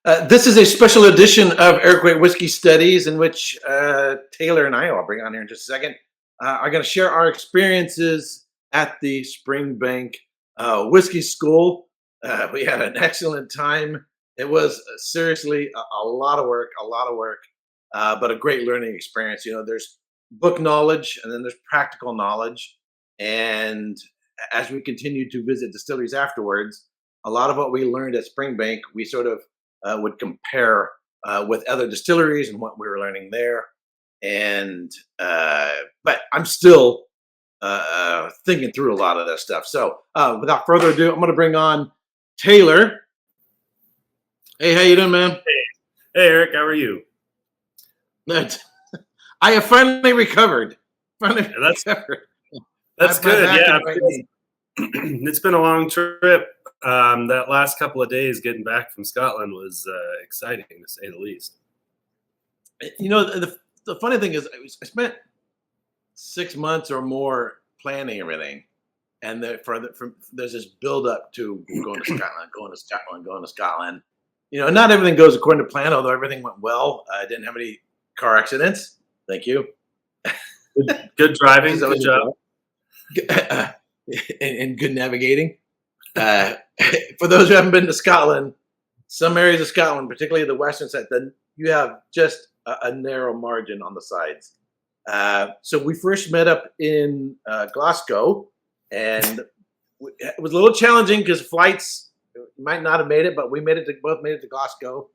This is a special edition of Erik Whiskey Studies in which Talor and I, I'll bring on here in just a second, are going to share our experiences at the Springbank Whisky School. We had an excellent time. It was seriously a lot of work, but a great learning experience. You know, there's book knowledge and then there's practical knowledge. And as we continued to visit distilleries afterwards, a lot of what we learned at Springbank, we sort of would compare with other distilleries and what we were learning there. And but I'm still thinking through a lot of this stuff. So without further ado, I'm going to bring on Talor. Hey, how you doing, man? Hey, Erik, how are you? I have finally recovered. That's good. Yeah, it's been a long trip. That last couple of days getting back from Scotland was exciting, to say the least. You know, the funny thing is, I spent 6 months or more planning everything, and there's this build up to going to Scotland. You know, not everything goes according to plan, although everything went well. I didn't have any car accidents. Thank you. Good driving. Good job. And good navigating. For those who haven't been to Scotland, some areas of Scotland, particularly the western side, then you have just a narrow margin on the sides. So we first met up in Glasgow, and it was a little challenging because flights might not have made it, but we both made it to Glasgow.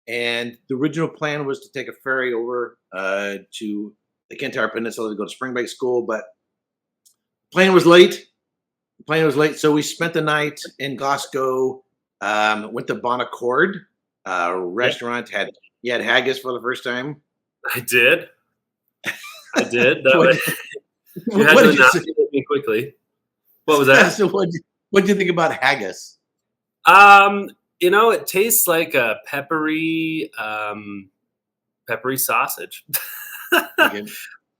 And the original plan was to take a ferry over to the Campbeltown Peninsula to go to Springbank School, but the plane was late. So we spent the night in Glasgow. Went to Bonaccord restaurant. You had haggis for the first time. I did. You had to announce me quickly. What was that? So what did you think about haggis? You know, it tastes like a peppery sausage. Okay.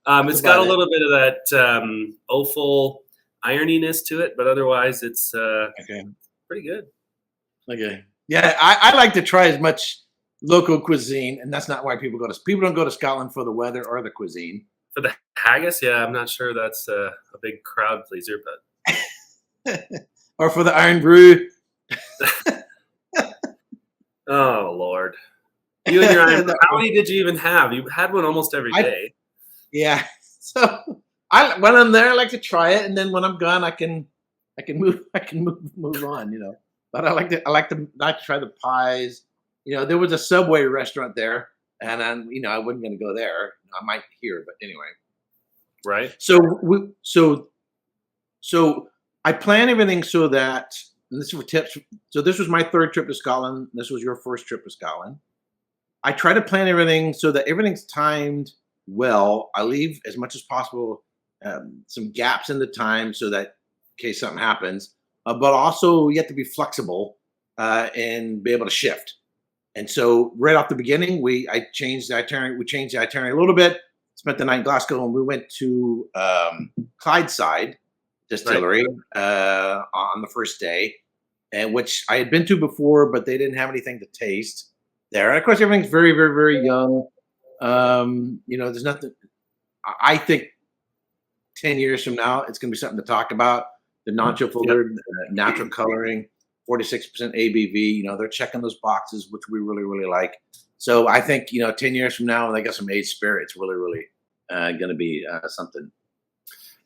It's got a little bit of that offal ironiness to it, but otherwise it's pretty good. Okay. Yeah, I like to try as much local cuisine, and that's not why people don't go to Scotland for the weather or the cuisine. For the haggis, yeah, I'm not sure that's a big crowd pleaser, but or for the iron brew. Oh Lord. You and your iron brew. How many did you even have? You had one almost every day. Yeah. So when I'm there, I like to try it, and then when I'm gone, I can move on, you know. But I like to try the pies. You know, there was a Subway restaurant there, and I wasn't going to go there. I might here, but anyway. Right. So I plan everything so that, and this is for tips. So this was my third trip to Scotland. This was your first trip to Scotland. I try to plan everything so that everything's timed well. I leave as much as possible some gaps in the time so that in case something happens, but also you have to be flexible and be able to shift. And so right off the beginning, I changed the itinerary. We changed the itinerary a little bit. Spent the night in Glasgow, and we went to Clydeside Distillery on the first day, and which I had been to before, but they didn't have anything to taste there. And of course, everything's very, very, very young. You know, there's nothing. I think 10 years from now, it's going to be something to talk about. The non-chill filtered, natural coloring, 46% ABV. You know, they're checking those boxes, which we really, really like. So I think 10 years from now, when they got some aged spirit, it's really, really going to be something.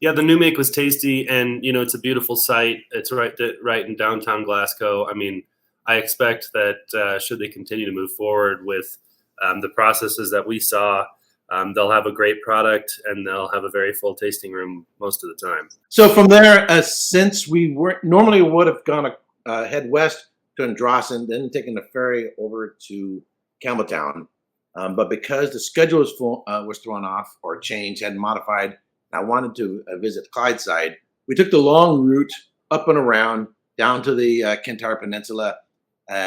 Yeah, the new make was tasty, and it's a beautiful site. It's right in downtown Glasgow. I mean, I expect that should they continue to move forward with the processes that we saw, they'll have a great product, and they'll have a very full tasting room most of the time. So from there, since we would have gone head west to Androssen, then taking the ferry over to Campbeltown, but because the schedule was thrown off or changed, had modified, I wanted to visit Clydeside. We took the long route up and around down to the Campbeltown Peninsula,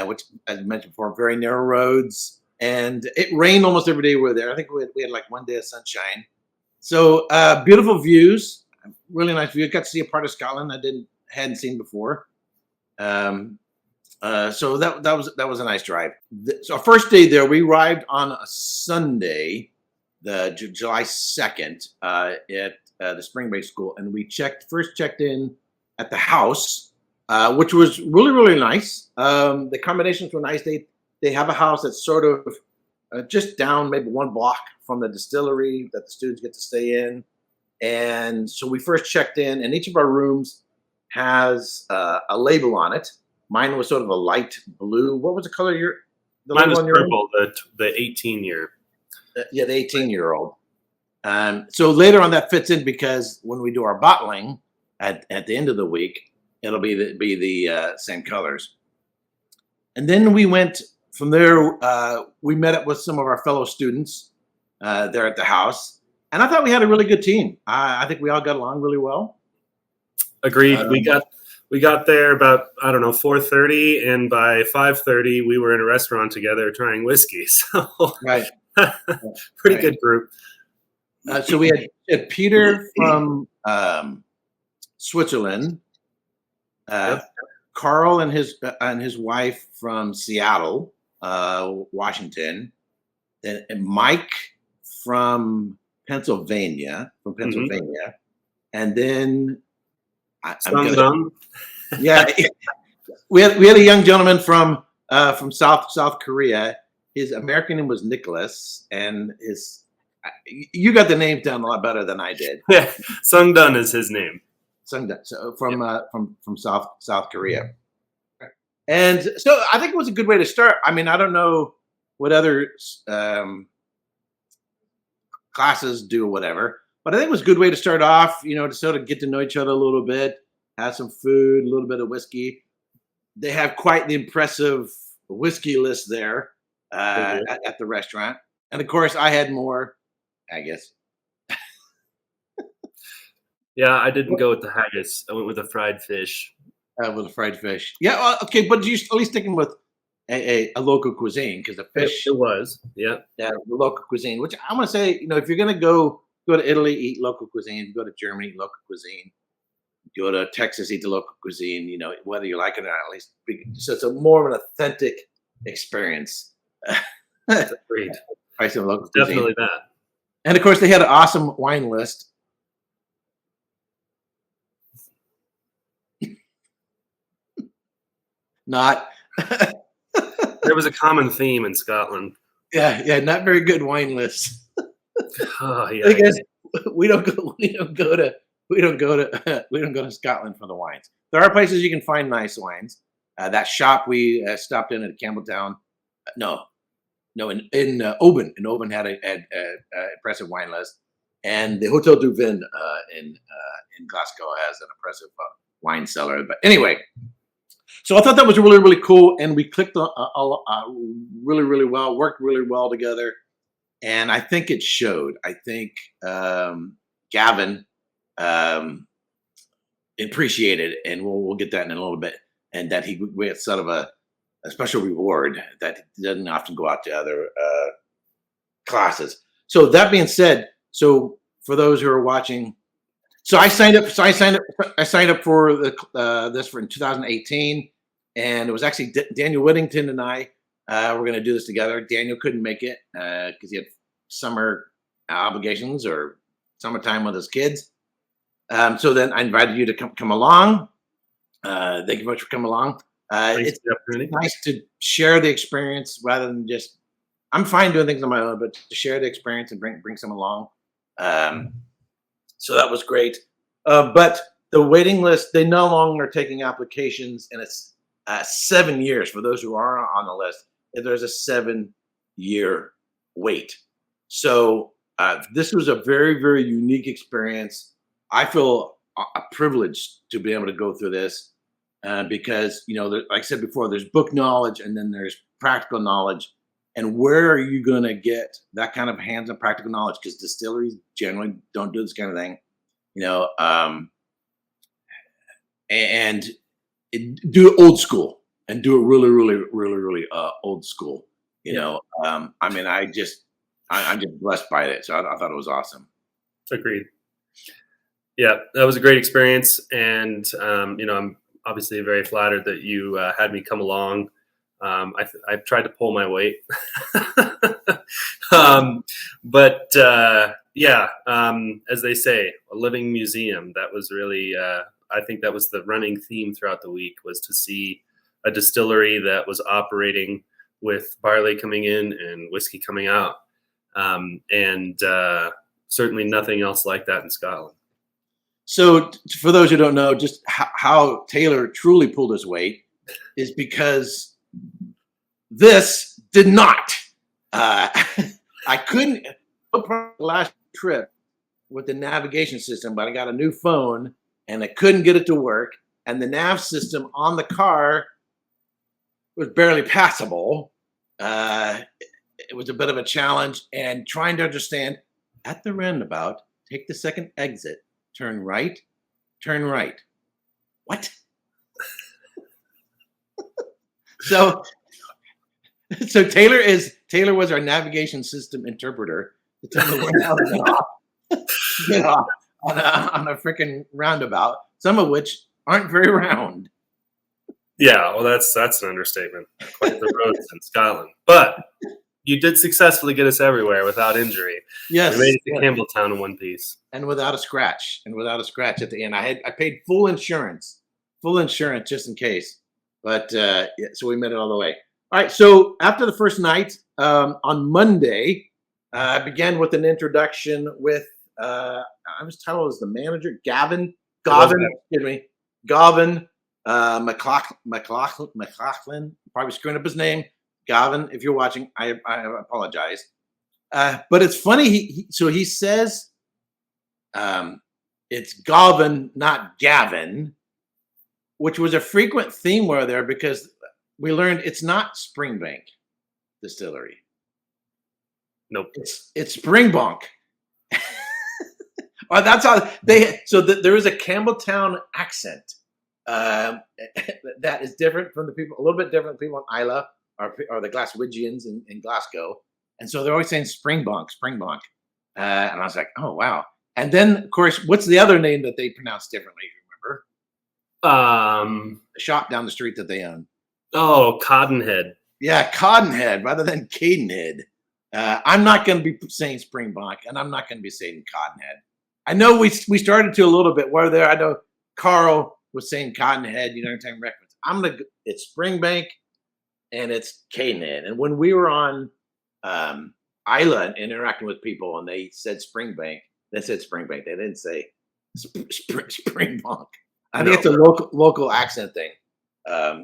which, as I mentioned before, very narrow roads. And it rained almost every day we were there. I think we had like one day of sunshine. So beautiful views, really nice view. Got to see a part of Scotland I hadn't seen before. So that was a nice drive. So our first day there, we arrived on a Sunday, the July 2nd, at the Springbank School, and we first checked in at the house, which was really nice. The accommodations were nice. They have a house that's sort of just down maybe one block from the distillery that the students get to stay in. And so we first checked in, and each of our rooms has a label on it. Mine was sort of a light blue. What was the color the Mine was label on your room? purple, the 18-year. Yeah, the 18-year-old. So later on that fits in because when we do our bottling at the end of the week, it'll be the same colors. And then we went from there. We met up with some of our fellow students there at the house, and I thought we had a really good team. I think we all got along really well. Agreed. We got there about, I don't know, 4:30, and by 5:30 we were in a restaurant together trying whiskey. So Right. pretty Right. good group. So we had Peter from Switzerland, Yep. Carl and his wife from Seattle, Washington, and Mike from Pennsylvania, and then Done. yeah, we had a young gentleman from South Korea. His American name was Nicholas, and you got the names down a lot better than I did. Yeah, Sung Dun is his name. So from South Korea, and so I think it was a good way to start. I mean, I don't know what other classes do or whatever, but I think it was a good way to start off. To sort of get to know each other a little bit, have some food, a little bit of whiskey. They have quite the impressive whiskey list there at the restaurant, and of course, I had more, I guess. Yeah, I didn't go with the haggis. I went with the fried fish. With a fried fish. Yeah, well, okay, but you at least sticking with a local cuisine because the fish. It was, yeah. Yeah, the local cuisine. Which I want to say, if you're gonna go to Italy, eat local cuisine. Go to Germany, local cuisine. Go to Texas, eat the local cuisine. Whether you like it or not, at least. So it's more of an authentic experience. Agreed. Price of local cuisine. Definitely that. And of course, they had an awesome wine list. Not. There was a common theme in Scotland. Yeah, not very good wine lists. Oh yeah. Because we don't go to Scotland for the wines. There are places you can find nice wines. That shop we stopped in at Campbeltown. No, in Oban. In Oban had a impressive wine list, and the Hotel du Vin in Glasgow has an impressive wine cellar. But anyway. So I thought that was really cool, and we clicked really well, worked really well together, and I think it showed. I think Gavin appreciated it, and we'll get that in a little bit, and that we had sort of a special reward that doesn't often go out to other classes. So that being said, so for those who are watching. So I signed up. For this for in 2018, and it was actually Daniel Whittington and I were going to do this together. Daniel couldn't make it because he had summer obligations or summertime with his kids. So then I invited you to come along. Thank you very much for coming along. It's nice to share the experience rather than just. I'm fine doing things on my own, but to share the experience and bring some along. So that was great. But the waiting list, they no longer are taking applications, and it's 7 years for those who are on the list. There's a 7-year wait. So this was a very unique experience. I feel a privilege to be able to go through this because, like I said before, there's book knowledge and then there's practical knowledge. And where are you going to get that kind of hands-on practical knowledge? Because distilleries generally don't do this kind of thing, and do it old school and do it really old school. I'm just blessed by it. So I thought it was awesome. Agreed. Yeah, that was a great experience, and I'm obviously very flattered that you had me come along. I've tried to pull my weight, but as they say, a living museum. That was really, I think that was the running theme throughout the week, was to see a distillery that was operating with barley coming in and whiskey coming out, and certainly nothing else like that in Scotland. So, for those who don't know, just how Talor truly pulled his weight is because this did not. I couldn't last trip with the navigation system, but I got a new phone and I couldn't get it to work. And the nav system on the car was barely passable. It was a bit of a challenge, and trying to understand at the roundabout, take the second exit, turn right, turn right. What? So Talor was our navigation system interpreter to tell me where to get off on a freaking roundabout, some of which aren't very round. Yeah, well, that's an understatement. Quite the roads in Scotland, but you did successfully get us everywhere without injury. Yes, we made it to Campbeltown in one piece, and without a scratch. at the end. I paid full insurance just in case. But so we made it all the way. All right. So after the first night, on Monday, I began with an introduction with I was titled as the manager, Gavin, McLaughlin. Probably screwing up his name. Gavin, if you're watching, I apologize. But it's funny. He says it's Gavin, not Gavin, which was a frequent theme where there, because we learned it's not Springbank Distillery. Nope. It's Springbank. Oh, that's how they. So there is a Campbeltown accent that is different from the people, a little bit different than people in Islay or the Glaswegians in Glasgow, and so they're always saying Springbank. And I was like, oh wow. And then of course, what's the other name that they pronounce differently? Remember? The shop down the street that they own. Oh, Cadenhead. Yeah, Cadenhead rather than Cadenhead. I'm not going to be saying Springbank, and I'm not going to be saying Cadenhead. I know we started to a little bit where there. I know Carl was saying Cadenhead. You know, time reference. It's Springbank, and it's Cadenhead. And when we were on Isla interacting with people, and they said Springbank, they said Springbank. They didn't say Springbank. I think it's a local accent thing,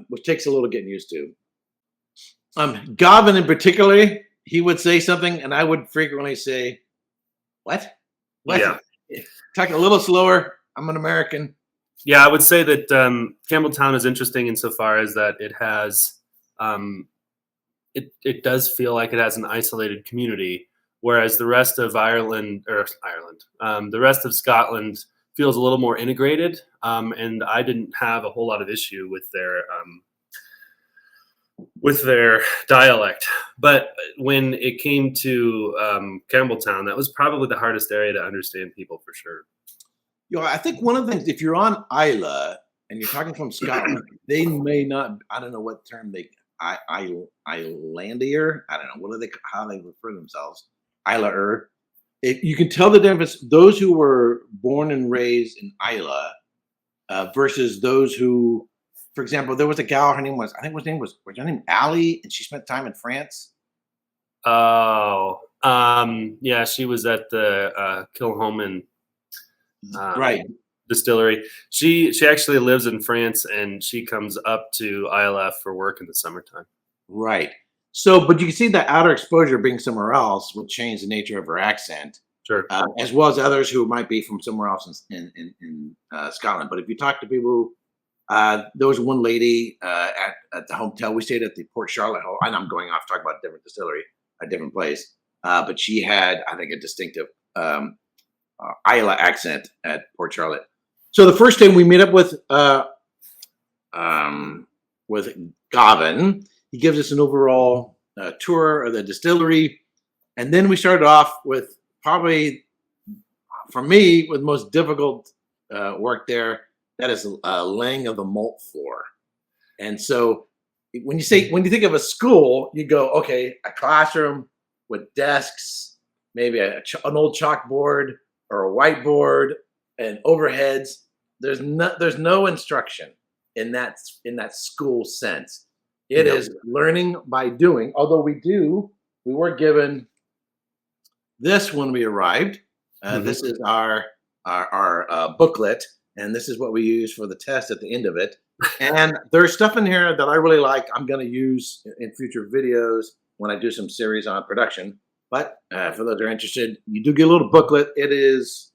which takes a little getting used to. Gavin in particular, he would say something, and I would frequently say, "What? What?" Yeah. Talk a little slower. I'm an American. Yeah, I would say that Campbeltown is interesting insofar as that it has, it does feel like it has an isolated community, whereas the rest of the rest of Scotland feels a little more integrated, and I didn't have a whole lot of issue with their dialect. But when it came to Campbeltown, that was probably the hardest area to understand people for sure. You know, I think one of the things, if you're on Islay and you're talking from Scotland, they may not. I don't know what term Islandier. I don't know how they refer to themselves. Isla-er. You can tell the difference. Those who were born and raised in Islay versus those who, for example, there was a gal. Her name was Allie, and she spent time in France. Oh, yeah, she was at the Kiln right distillery. She actually lives in France, and she comes up to Islay for work in the summertime. Right. So, but you can see that outer exposure being somewhere else will change the nature of her accent. Sure. As well as others who might be from somewhere else in Scotland. But if you talk to people, there was one lady at the hotel. We stayed at the Port Charlotte. And I'm going off talking about a different distillery, a different place. But she had, I think, a distinctive Islay accent at Port Charlotte. So the first day we meet up with Gavin. He gives us an overall tour of the distillery, and then we started off with probably, for me, with the most difficult work there, That is laying of the malt floor. And so when you think of a school, you go, okay, a classroom with desks, maybe an old chalkboard or a whiteboard and overheads. There's no instruction in that school sense. It No. is learning by doing. Although we were given this when we arrived. Mhm. This is our booklet, and this is what we use for the test at the end of it. And there's stuff in here that I really like. I'm going to use in future videos when I do some series on production. But for those who are interested, you do get a little booklet. It is,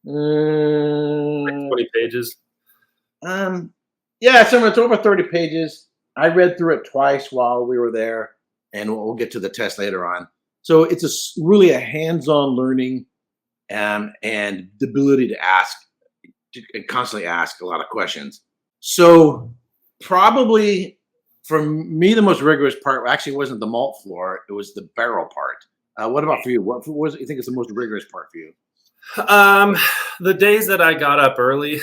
Like 20 pages. yeah, it's over 30 pages. I read through it twice while we were there, and we'll get to the test later on. So it's really a hands-on learning, and the ability to constantly ask a lot of questions. So probably for me, the most rigorous part actually wasn't the malt floor; it was the barrel part. What about for you? What was you think is the most rigorous part for you? The days that I got up early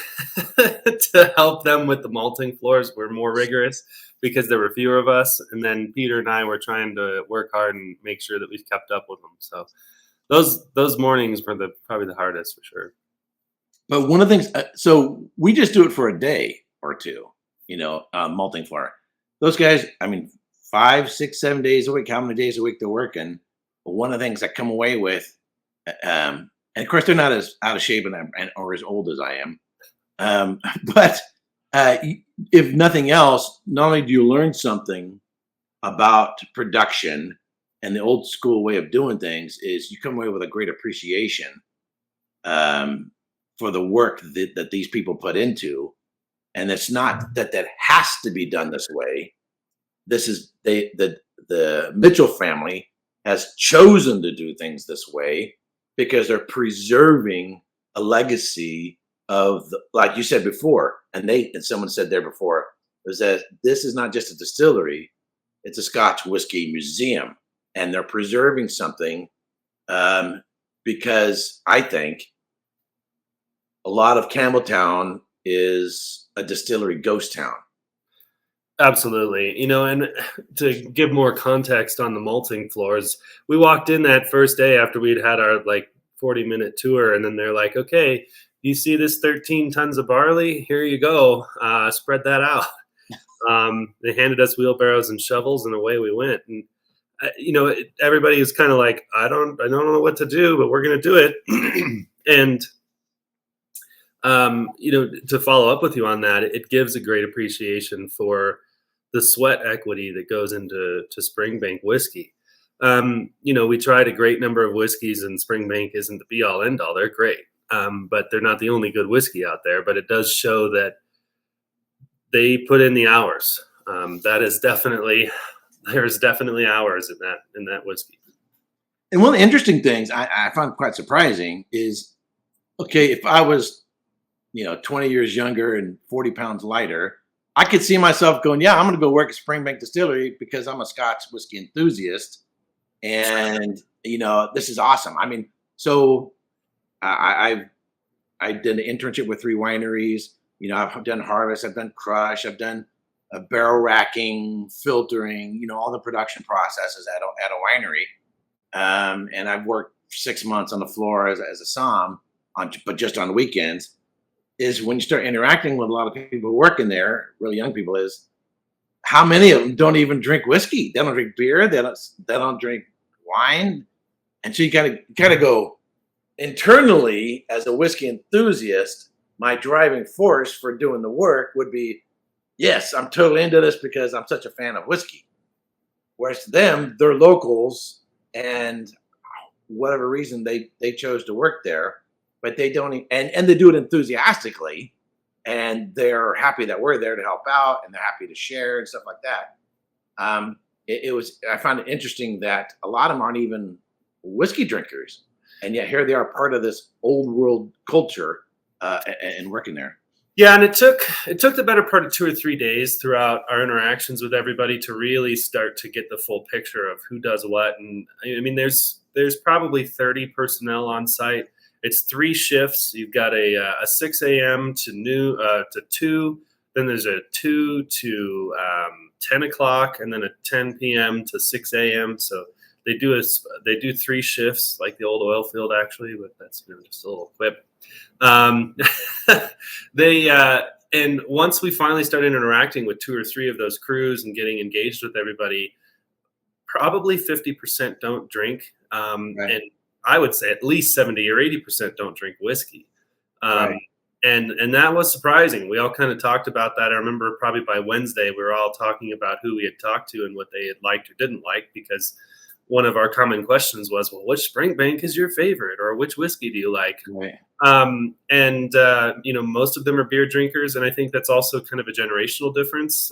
to help them with the malting floors were more rigorous because there were fewer of us, and then Peter and I were trying to work hard and make sure that we kept up with them. So those mornings were probably the hardest for sure. But one of the things, so we just do it for a day or two, malting floor. Those guys, I mean, 5, 6, 7 days a week, how many days a week they're working. But one of the things I come away with, and of course, they're not as out of shape or as old as I am. But if nothing else, not only do you learn something about production and the old school way of doing things, is you come away with a great appreciation for the work that these people put into. And it's not that has to be done this way. This is the Mitchell family has chosen to do things this way because they're preserving a legacy of like you said before, and someone said there before, was that this is not just a distillery, it's a Scotch whiskey museum, and they're preserving something, because I think a lot of Campbeltown is a distillery ghost town. Absolutely. And to give more context on the malting floors, we walked in that first day after we'd had our 40-minute tour, and then they're like, okay, you see this 13 tons of barley? Here you go. Spread that out. They handed us wheelbarrows and shovels, and away we went. And everybody was kind of like, I don't know what to do, but we're going to do it. And to follow up with you on that, it gives a great appreciation for the sweat equity that goes into Springbank whiskey. We tried a great number of whiskeys, and Springbank isn't the be all end all. They're great, but they're not the only good whiskey out there. But it does show that they put in the hours. There's definitely hours in that whiskey. And one of the interesting things I found quite surprising is, okay, if I was 20 years younger and 40 pounds lighter, I could see myself going, yeah, I'm going to go work at Springbank Distillery because I'm a Scotch whiskey enthusiast. And, this is awesome. I mean, so I did an internship with 3 wineries. I've done harvest, I've done crush, I've done barrel racking, filtering, all the production processes at a winery. And I've worked 6 months on the floor as a som, but just on the weekends. Is when you start interacting with a lot of people who work in there, really young people, is how many of them don't even drink whiskey? They don't drink beer. They don't drink wine. And so you gotta go internally as a whiskey enthusiast. My driving force for doing the work would be, yes, I'm totally into this because I'm such a fan of whiskey. Whereas to them, they're locals, and whatever reason they chose to work there. But they don't, and they do it enthusiastically, and they're happy that we're there to help out, and they're happy to share and stuff like that. I found it interesting that a lot of them aren't even whiskey drinkers, and yet here they are part of this old world culture, and working there. Yeah, and it took the better part of 2 or 3 days throughout our interactions with everybody to really start to get the full picture of who does what. And I mean, there's probably 30 personnel on site. it's 3 shifts. You've got a 6 a.m. to noon to 2. Then there's a 2 to 10 o'clock, and then a 10 p.m. to 6 a.m. So they do 3 shifts, like the old oil field, actually, but that's just a little quip. And once we finally started interacting with 2 or 3 of those crews and getting engaged with everybody, probably 50% don't drink, and I would say at least 70 or 80% don't drink whiskey. And that was surprising. We all kind of talked about that. I remember probably by Wednesday, we were all talking about who we had talked to and what they had liked or didn't like, because one of our common questions was, well, which Springbank is your favorite, or which whiskey do you like? Most of them are beer drinkers. And I think that's also kind of a generational difference.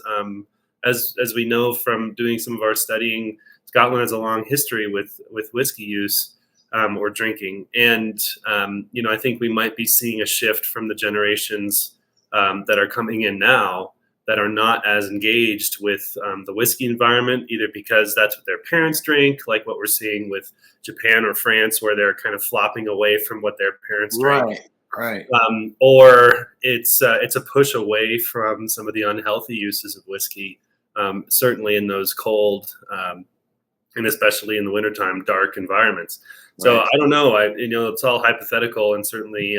As we know from doing some of our studying, Scotland has a long history with whiskey use. Or drinking. And, I think we might be seeing a shift from the generations that are coming in now that are not as engaged with the whiskey environment, either because that's what their parents drink, like what we're seeing with Japan or France, where they're kind of flopping away from what their parents drink. Or it's a push away from some of the unhealthy uses of whiskey, certainly in those cold and especially in the wintertime, dark environments. So I don't know. It's all hypothetical and certainly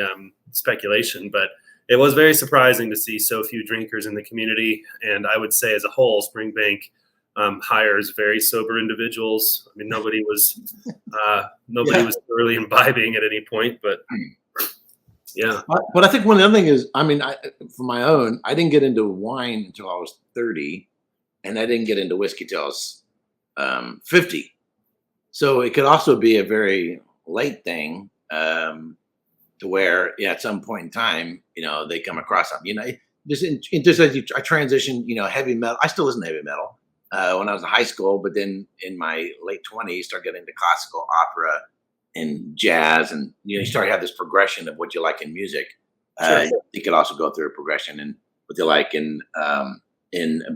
speculation, but it was very surprising to see so few drinkers in the community. And I would say, as a whole, Springbank hires very sober individuals. I mean, nobody was really imbibing at any point, but yeah. But I think one other thing is, for my own, I didn't get into wine until I was 30, and I didn't get into whiskey till I was 50. So it could also be a very late thing, to where, at some point in time, they come across something, just as I transition, heavy metal. I still listen to heavy metal when I was in high school, but then in my late 20s, started getting into classical, opera, and jazz, and you start to have this progression of what you like in music. You could also go through a progression in what you like in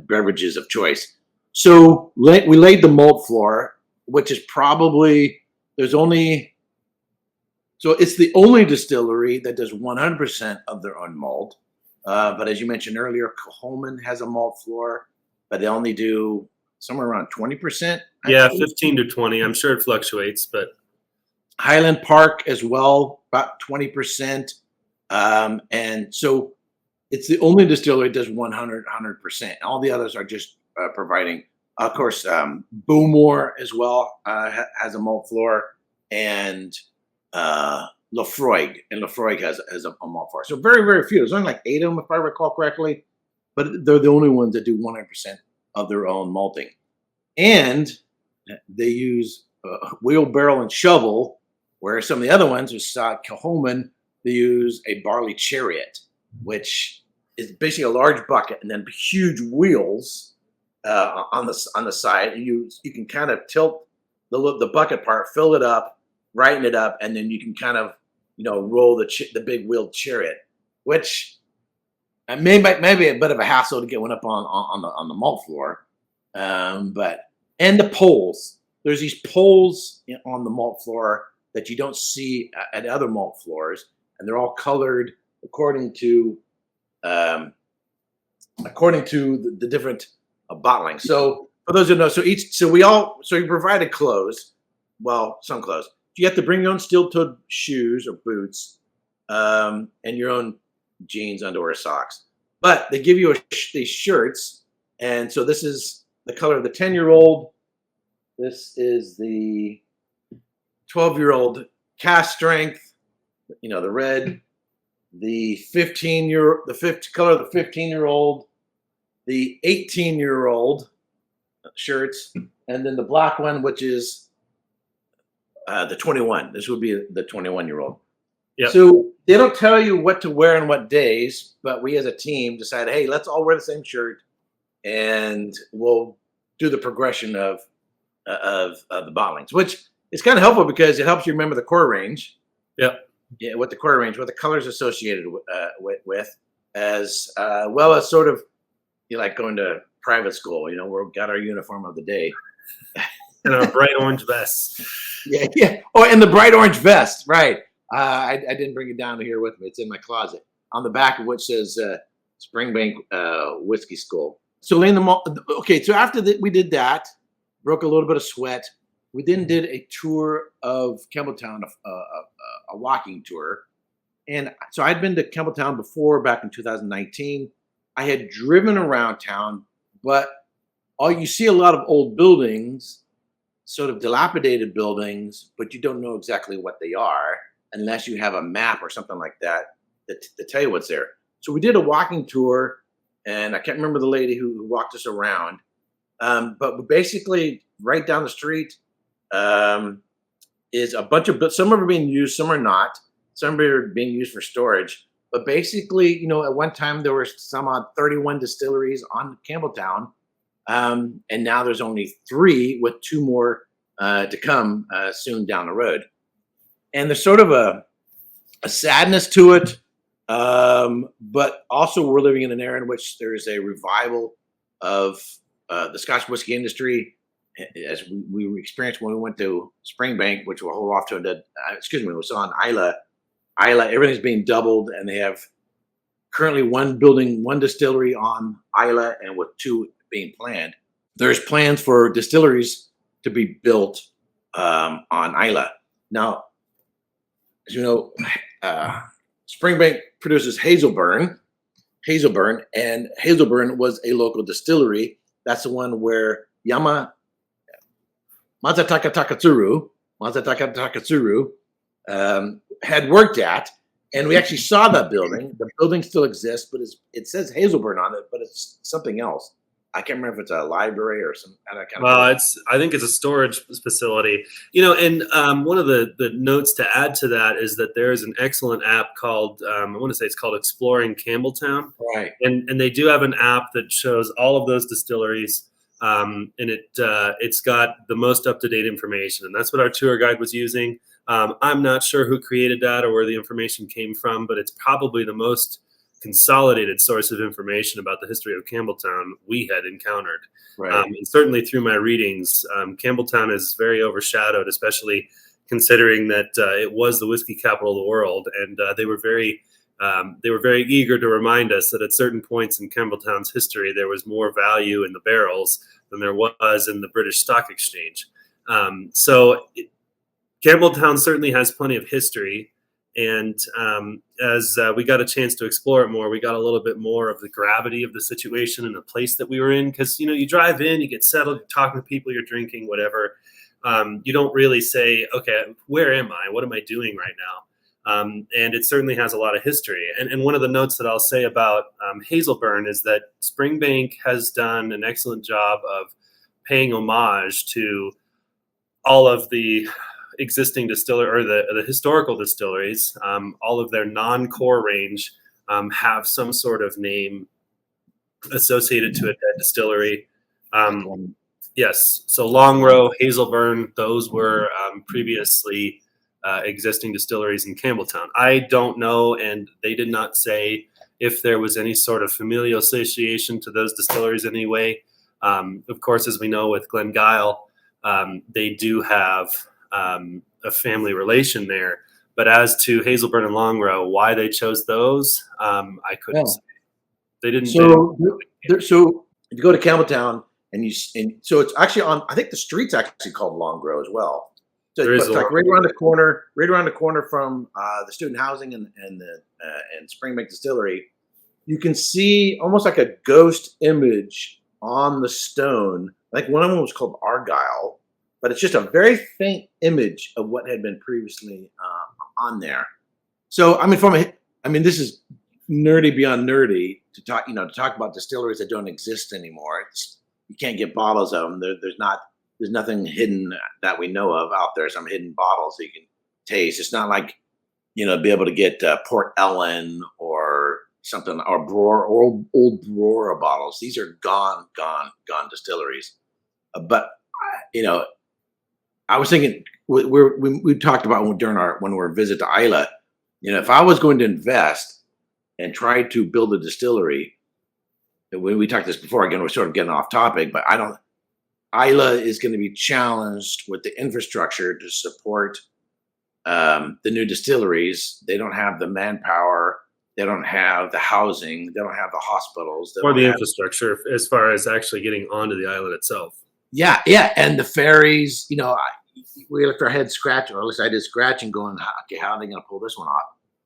beverages of choice. So we laid the malt floor, which is probably it's the only distillery that does 100% of their own malt. But as you mentioned earlier, Kiln has a malt floor, but they only do somewhere around 20%. Yeah, 15 to 20. I'm sure it fluctuates, but Highland Park as well, about 20%. And so it's the only distillery that does 100%. All the others are just providing. Of course, Bowmore as well has a malt floor, and Lefroy has a malt floor. So very, very few. There's only like 8 of them, if I recall correctly, but they're the only ones that do 100% of their own malting. And they use wheel, barrel, and shovel, where some of the other ones, with Kiln, they use a barley chariot, which is basically a large bucket and then huge wheels on the side. And you can kind of tilt the bucket part, fill it up, brighten it up, and then you can kind of roll the big wheeled chariot, which may be a bit of a hassle to get one up on the malt floor. And the poles. There's these poles on the malt floor that you don't see at other malt floors, and they're all colored according to the different bottling. So for those who know, so you provided clothes, some clothes. You have to bring your own steel-toed shoes or boots, and your own jeans, underwear, socks. But they give you these shirts, and so this is the color of the 10-year-old. This is the 12-year-old cask strength, the red. The color of the 15-year-old, the 18-year-old shirts, and then the black one, which is the 21. This would be the 21-year-old. Yep. So they don't tell you what to wear on what days, but we as a team decided, hey, let's all wear the same shirt, and we'll do the progression of the bottlings, which is kind of helpful because it helps you remember the core range. Yep. Yeah, what the core range, what the colors associated with, as well as sort of like going to private school. We've got our uniform of the day, and our bright orange vests. Yeah. Oh, and the bright orange vest, right? I didn't bring it down here with me. It's in my closet, on the back of which says Springbank Whisky School. So laying the malt. Okay, so after that, we did that. Broke a little bit of sweat. We then did a tour of Campbeltown, a walking tour. And so I'd been to Campbeltown before, back in 2019. I had driven around town, but you see a lot of old buildings, sort of dilapidated buildings, but you don't know exactly what they are unless you have a map or something like that to tell you what's there. So we did a walking tour, and I can't remember the lady who walked us around. But basically, right down the street is a bunch of, some are being used, some are not. Some are being used for storage. But basically, at one time there were some 31 distilleries on Campbeltown, and now there's only 3, with 2 more to come soon down the road. And there's sort of a sadness to it, but also we're living in an era in which there is a revival of the Scotch whiskey industry, as we experienced when we went to Springbank, which we'll hold off to. It was on Isla. Everything's being doubled, and they have currently one distillery on Isla, and with 2 being planned. There's plans for distilleries to be built on Isla. Now, as you know, Springbank produces Hazelburn, and Hazelburn was a local distillery. That's the one where Mazataka Takatsuru had worked at, and we actually saw that building. The building still exists, but it says Hazelburn on it, but it's something else. I can't remember if it's a library or some kind of. Well, I think it's a storage facility. And one of the notes to add to that is that there is an excellent app called I want to say it's called Exploring Campbeltown, Right? And they do have an app that shows all of those distilleries, and it's got the most up to date information, and that's what our tour guide was using. I'm not sure who created that or where the information came from, but it's probably the most consolidated source of information about the history of Campbeltown we had encountered. Right. And certainly through my readings, Campbeltown is very overshadowed, especially considering that it was the whiskey capital of the world, and they were very eager to remind us that at certain points in Campbeltown's history, there was more value in the barrels than there was in the British Stock Exchange. Campbeltown certainly has plenty of history. And as we got a chance to explore it more, we got a little bit more of the gravity of the situation and the place that we were in. Because, you drive in, you get settled, you're talking to people, you're drinking, whatever. You don't really say, okay, where am I? What am I doing right now? And it certainly has a lot of history. And one of the notes that I'll say about Hazelburn is that Springbank has done an excellent job of paying homage to all of the existing distiller or the historical distilleries. All of their non-core range have some sort of name associated to a dead distillery. Yes, so Longrow, Hazelburn, those were previously existing distilleries in Campbeltown. I don't know, and they did not say if there was any sort of familial association to those distilleries anyway. Of course, as we know with Glengyle, they do have a family relation there. But as to Hazelburn and Longrow, why they chose those, I couldn't say. They didn't. So if you go to Campbeltown so it's actually on, I think the street's actually called Longrow as well. So it's like right around the corner from the student housing and Springbank Distillery. You can see almost like a ghost image on the stone. I think one of them was called Argyle, but it's just a very faint image of what had been previously on there. So this is nerdy beyond nerdy to talk about distilleries that don't exist anymore. You can't get bottles of them. There's nothing hidden that we know of out there. Some hidden bottles that you can taste. It's not like be able to get Port Ellen or something, or old Brora bottles. These are gone distilleries. But I was thinking we talked about when we were visit to Isla. If I was going to invest and try to build a distillery, we talked this before. Again, we're sort of getting off topic, but Isla is going to be challenged with the infrastructure to support the new distilleries, they don't have the manpower, they don't have the housing, they don't have the hospitals, they Or don't the have, infrastructure as far as actually getting onto the island itself. yeah, and the ferries. We left our heads scratching, or at least I did scratching, going, okay, how are they going to pull this one off?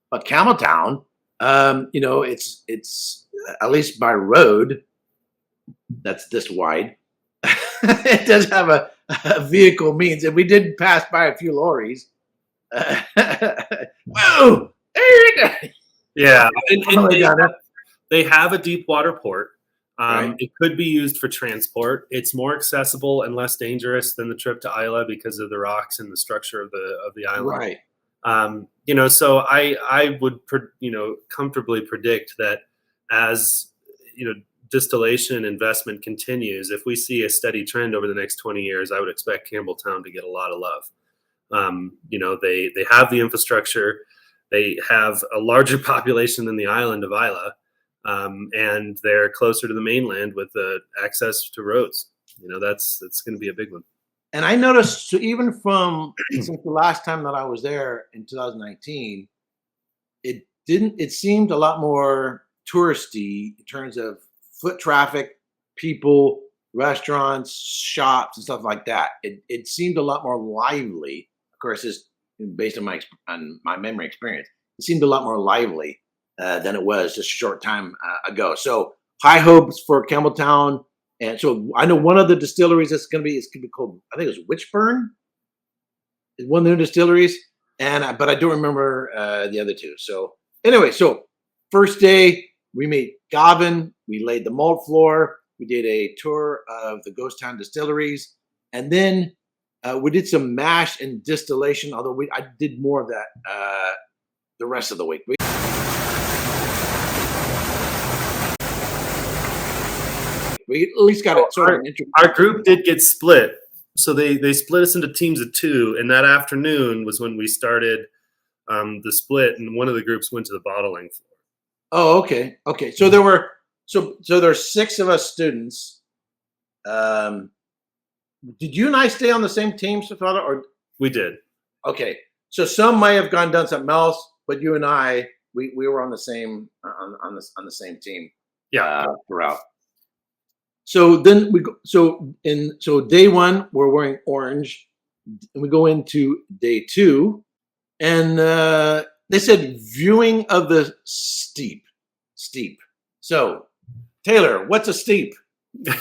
But Campbeltown, it's at least by road that's this wide. It does have a vehicle means, and we did pass by a few lorries. Whoa! Yeah, and Down they have a deep water port. Right. It could be used for transport. It's more accessible and less dangerous than the trip to Isla because of the rocks and the structure of the island. Right. So I would comfortably predict that as distillation investment continues, if we see a steady trend over the next 20 years, I would expect Campbeltown to get a lot of love. They have the infrastructure, they have a larger population than the island of Isla. And they're closer to the mainland with access to roads. That's going to be a big one. And I noticed, so even from since the last time that I was there in 2019, it seemed a lot more touristy in terms of foot traffic, people, restaurants, shops, and stuff like that. It seemed a lot more lively. Of course, it's based on my memory experience. It seemed a lot more lively than it was just a short time ago. So high hopes for Campbeltown. And so I know one of the distilleries that's going to be called, I think it was Witchburn, is one of the new distilleries. But I don't remember the other two. So anyway, so first day we made Gavin, we laid the malt floor, we did a tour of the Ghost Town distilleries, and then we did some mash and distillation. Although I did more of that the rest of the week. We at least got it sort of our group did get split. So they split us into teams of two. And that afternoon was when we started the split. And one of the groups went to the bottling floor. Oh, okay. Okay. So there's 6 of us students. Did you and I stay on the same team, Stefano? Or we did. Okay. So some might have done something else, but you and I, we were on the same on the same team. Yeah. Throughout. So then so day 1 we're wearing orange, and we go into day 2, and they said viewing of the steep. So Talor, what's a steep?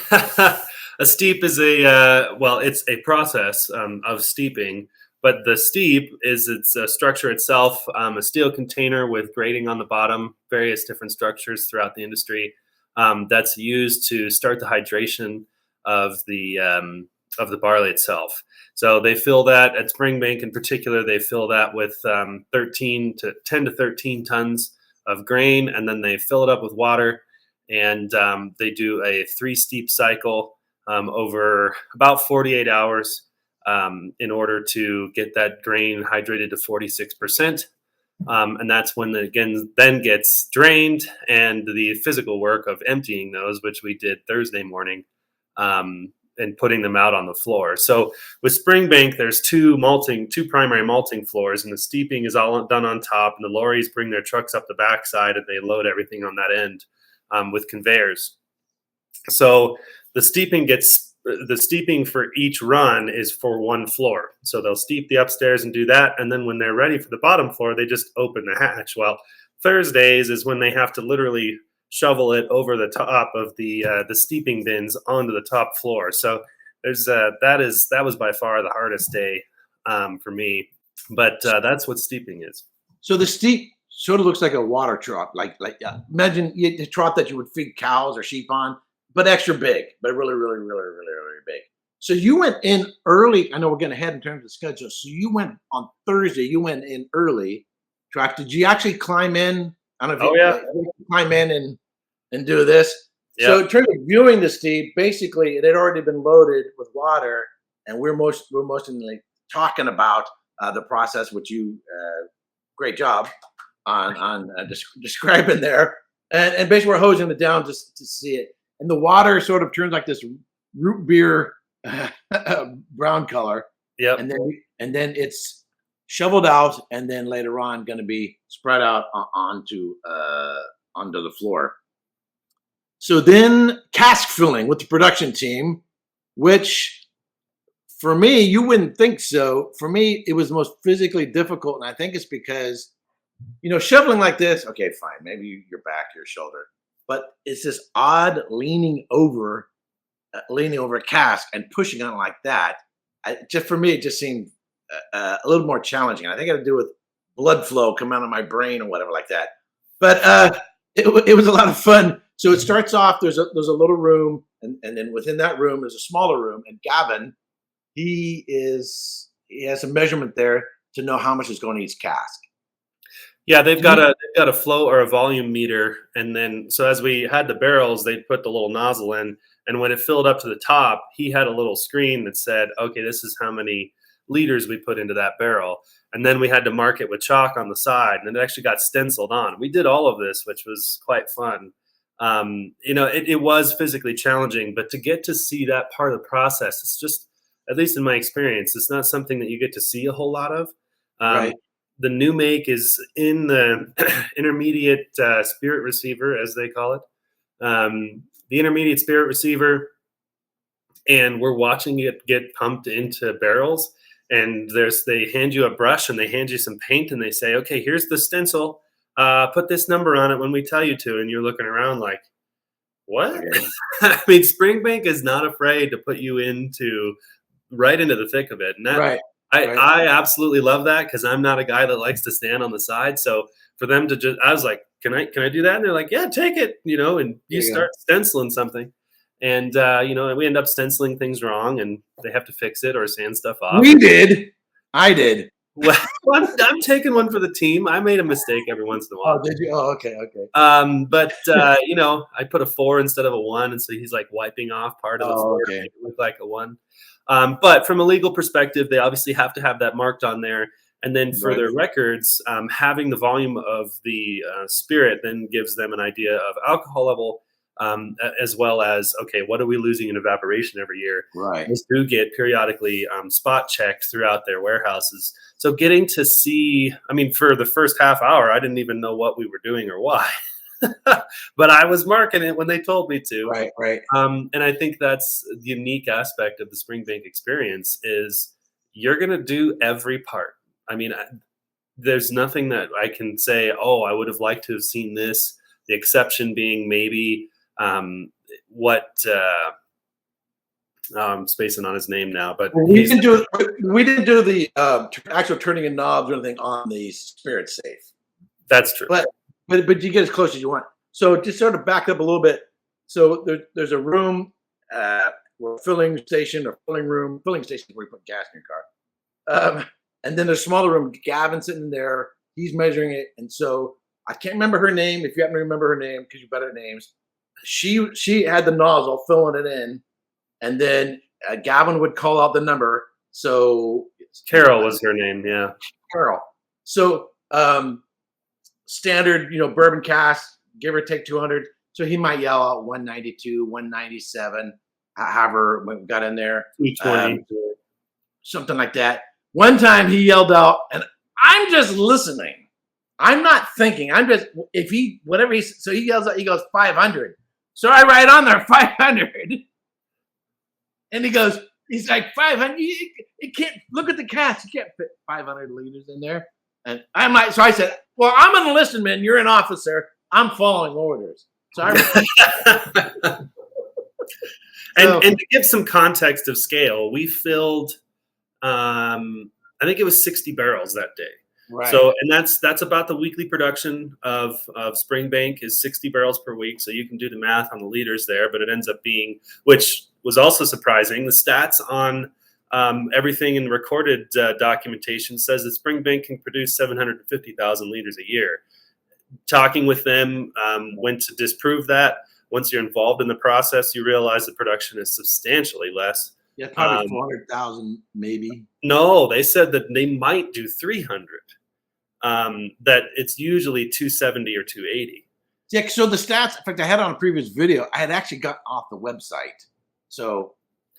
A steep is it's a process of steeping, but the steep is its structure itself, a steel container with grating on the bottom, various different structures throughout the industry. That's used to start the hydration of the barley itself. So they fill that at Springbank in particular. They fill that with 10 to 13 tons of grain, and then they fill it up with water. And they do a 3 steep cycle over about 48 hours in order to get that grain hydrated to 46%. And that's when then gets drained, and the physical work of emptying those, which we did Thursday morning, and putting them out on the floor. So with Springbank, there's two primary malting floors, and the steeping is all done on top, and the lorries bring their trucks up the backside and they load everything on that end with conveyors. So the steeping for each run is for one floor. So they'll steep the upstairs and do that. And then when they're ready for the bottom floor, they just open the hatch. Well, Thursdays is when they have to literally shovel it over the top of the steeping bins onto the top floor. So there's that was by far the hardest day for me. But that's what steeping is. So the steep sort of looks like a water trough. Like imagine the trough that you would feed cows or sheep on, but extra big, but really, really, really, really, really big. So you went in early. I know we're getting ahead in terms of the schedule. So you went on Thursday. You went in early. Track. Did you actually climb in? I don't know if you climb in and do this. Yep. So in terms of viewing the steep, basically it had already been loaded with water, and we're mostly talking about the process, which you great job on describing there, and basically we're hosing it down to see it. And the water sort of turns like this root beer brown color. Yep. And then it's shoveled out, and then later on going to be spread out onto the floor. So then cask filling with the production team, which for me, you wouldn't think so. For me, it was the most physically difficult, and I think it's because, shoveling like this, okay, fine, maybe your back, your shoulder, but it's this odd leaning over a cask and pushing on it like that. For me, it just seemed a little more challenging. I think it had to do with blood flow coming out of my brain or whatever like that. But it was a lot of fun. So it starts off. There's a little room, and then within that room there's a smaller room. And Gavin, he has a measurement there to know how much is going to each cask. Yeah, they've got a flow or a volume meter, and then so as we had the barrels, they put the little nozzle in, and when it filled up to the top, he had a little screen that said, "Okay, this is how many liters we put into that barrel." And then we had to mark it with chalk on the side, and it actually got stenciled on. We did all of this, which was quite fun. It was physically challenging, but to get to see that part of the process, it's just, at least in my experience, it's not something that you get to see a whole lot of. Right. The new make is in the intermediate spirit receiver, as they call it. The intermediate spirit receiver, and we're watching it get pumped into barrels. And they hand you a brush and they hand you some paint and they say, "Okay, here's the stencil. Put this number on it when we tell you to." And you're looking around like, what? Okay. I mean, Springbank is not afraid to put you right into the thick of it. And that, Right. I absolutely love that, because I'm not a guy that likes to stand on the side. So for them to I was like, can I do that? And they're like, "Yeah, take it," and you start stenciling something. And, we end up stenciling things wrong, and they have to fix it or sand stuff off. We did. I did. Well, I'm taking one for the team. I made a mistake every once in a while. Oh, did you? Oh, okay. But I put a 4 instead of a 1, and so he's like wiping off part of the 4 to make it look like a 1. But from a legal perspective, they obviously have to have that marked on there. And then for their records, having the volume of the spirit then gives them an idea of alcohol level, as well as, okay, what are we losing in evaporation every year? Right. They do get periodically spot checked throughout their warehouses. So getting to see, for the first half hour, I didn't even know what we were doing or why. But I was marking it when they told me to. Right. And I think that's the unique aspect of the Springbank experience is you're going to do every part. There's nothing that I can say, oh, I would have liked to have seen this. The exception being maybe I'm spacing on his name now, but we didn't do the actual turning of knobs or anything on the spirit safe. That's true. But you get as close as you want. So just sort of back up a little bit. So there's a room, filling station where you put gas in your car. And then there's a smaller room. Gavin's sitting there. He's measuring it. And so I can't remember her name. If you happen to remember her name, because you're better at names, she had the nozzle filling it in, and then Gavin would call out the number. So Carol was her name, yeah. Carol. So standard, bourbon cask, give or take 200. So he might yell out 192, 197, however we got in there, 220, something like that. One time he yelled out, and I'm just listening. I'm not thinking. I'm just, so he yells out, he goes 500. So I write on there 500. And he's like 500. You can't, look at the cask. You can't fit 500 liters in there. And I'm like, so I said, well, I'm an enlistment. You're an officer. I'm following orders. So and to give some context of scale, we filled, I think it was 60 barrels that day. Right. So, and that's about the weekly production of Springbank is 60 barrels per week. So you can do the math on the liters there, but it ends up being, which was also surprising, the stats on everything in recorded documentation says that Springbank can produce 750,000 liters a year. Talking with them went to disprove that. Once you're involved in the process, you realize the production is substantially less. Yeah, probably 400,000 maybe. No, they said that they might do 300. That it's usually 270 or 280. Yeah, so the stats, in fact, I had on a previous video, I had actually gotten off the website. So,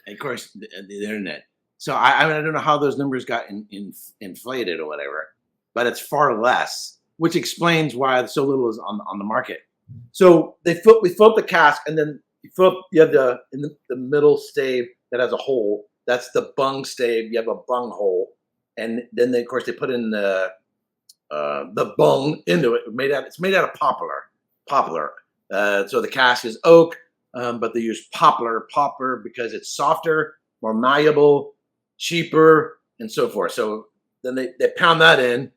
of course, the internet. So I mean, I don't know how those numbers got inflated or whatever, but it's far less, which explains why so little is on the market. So we fill up the cask, and then you have the middle stave that has a hole. That's the bung stave. You have a bung hole, and then of course they put in the bung into it. It's made out of poplar. So the cask is oak, but they use poplar because it's softer, more malleable, cheaper, and so forth. So then they pound that in,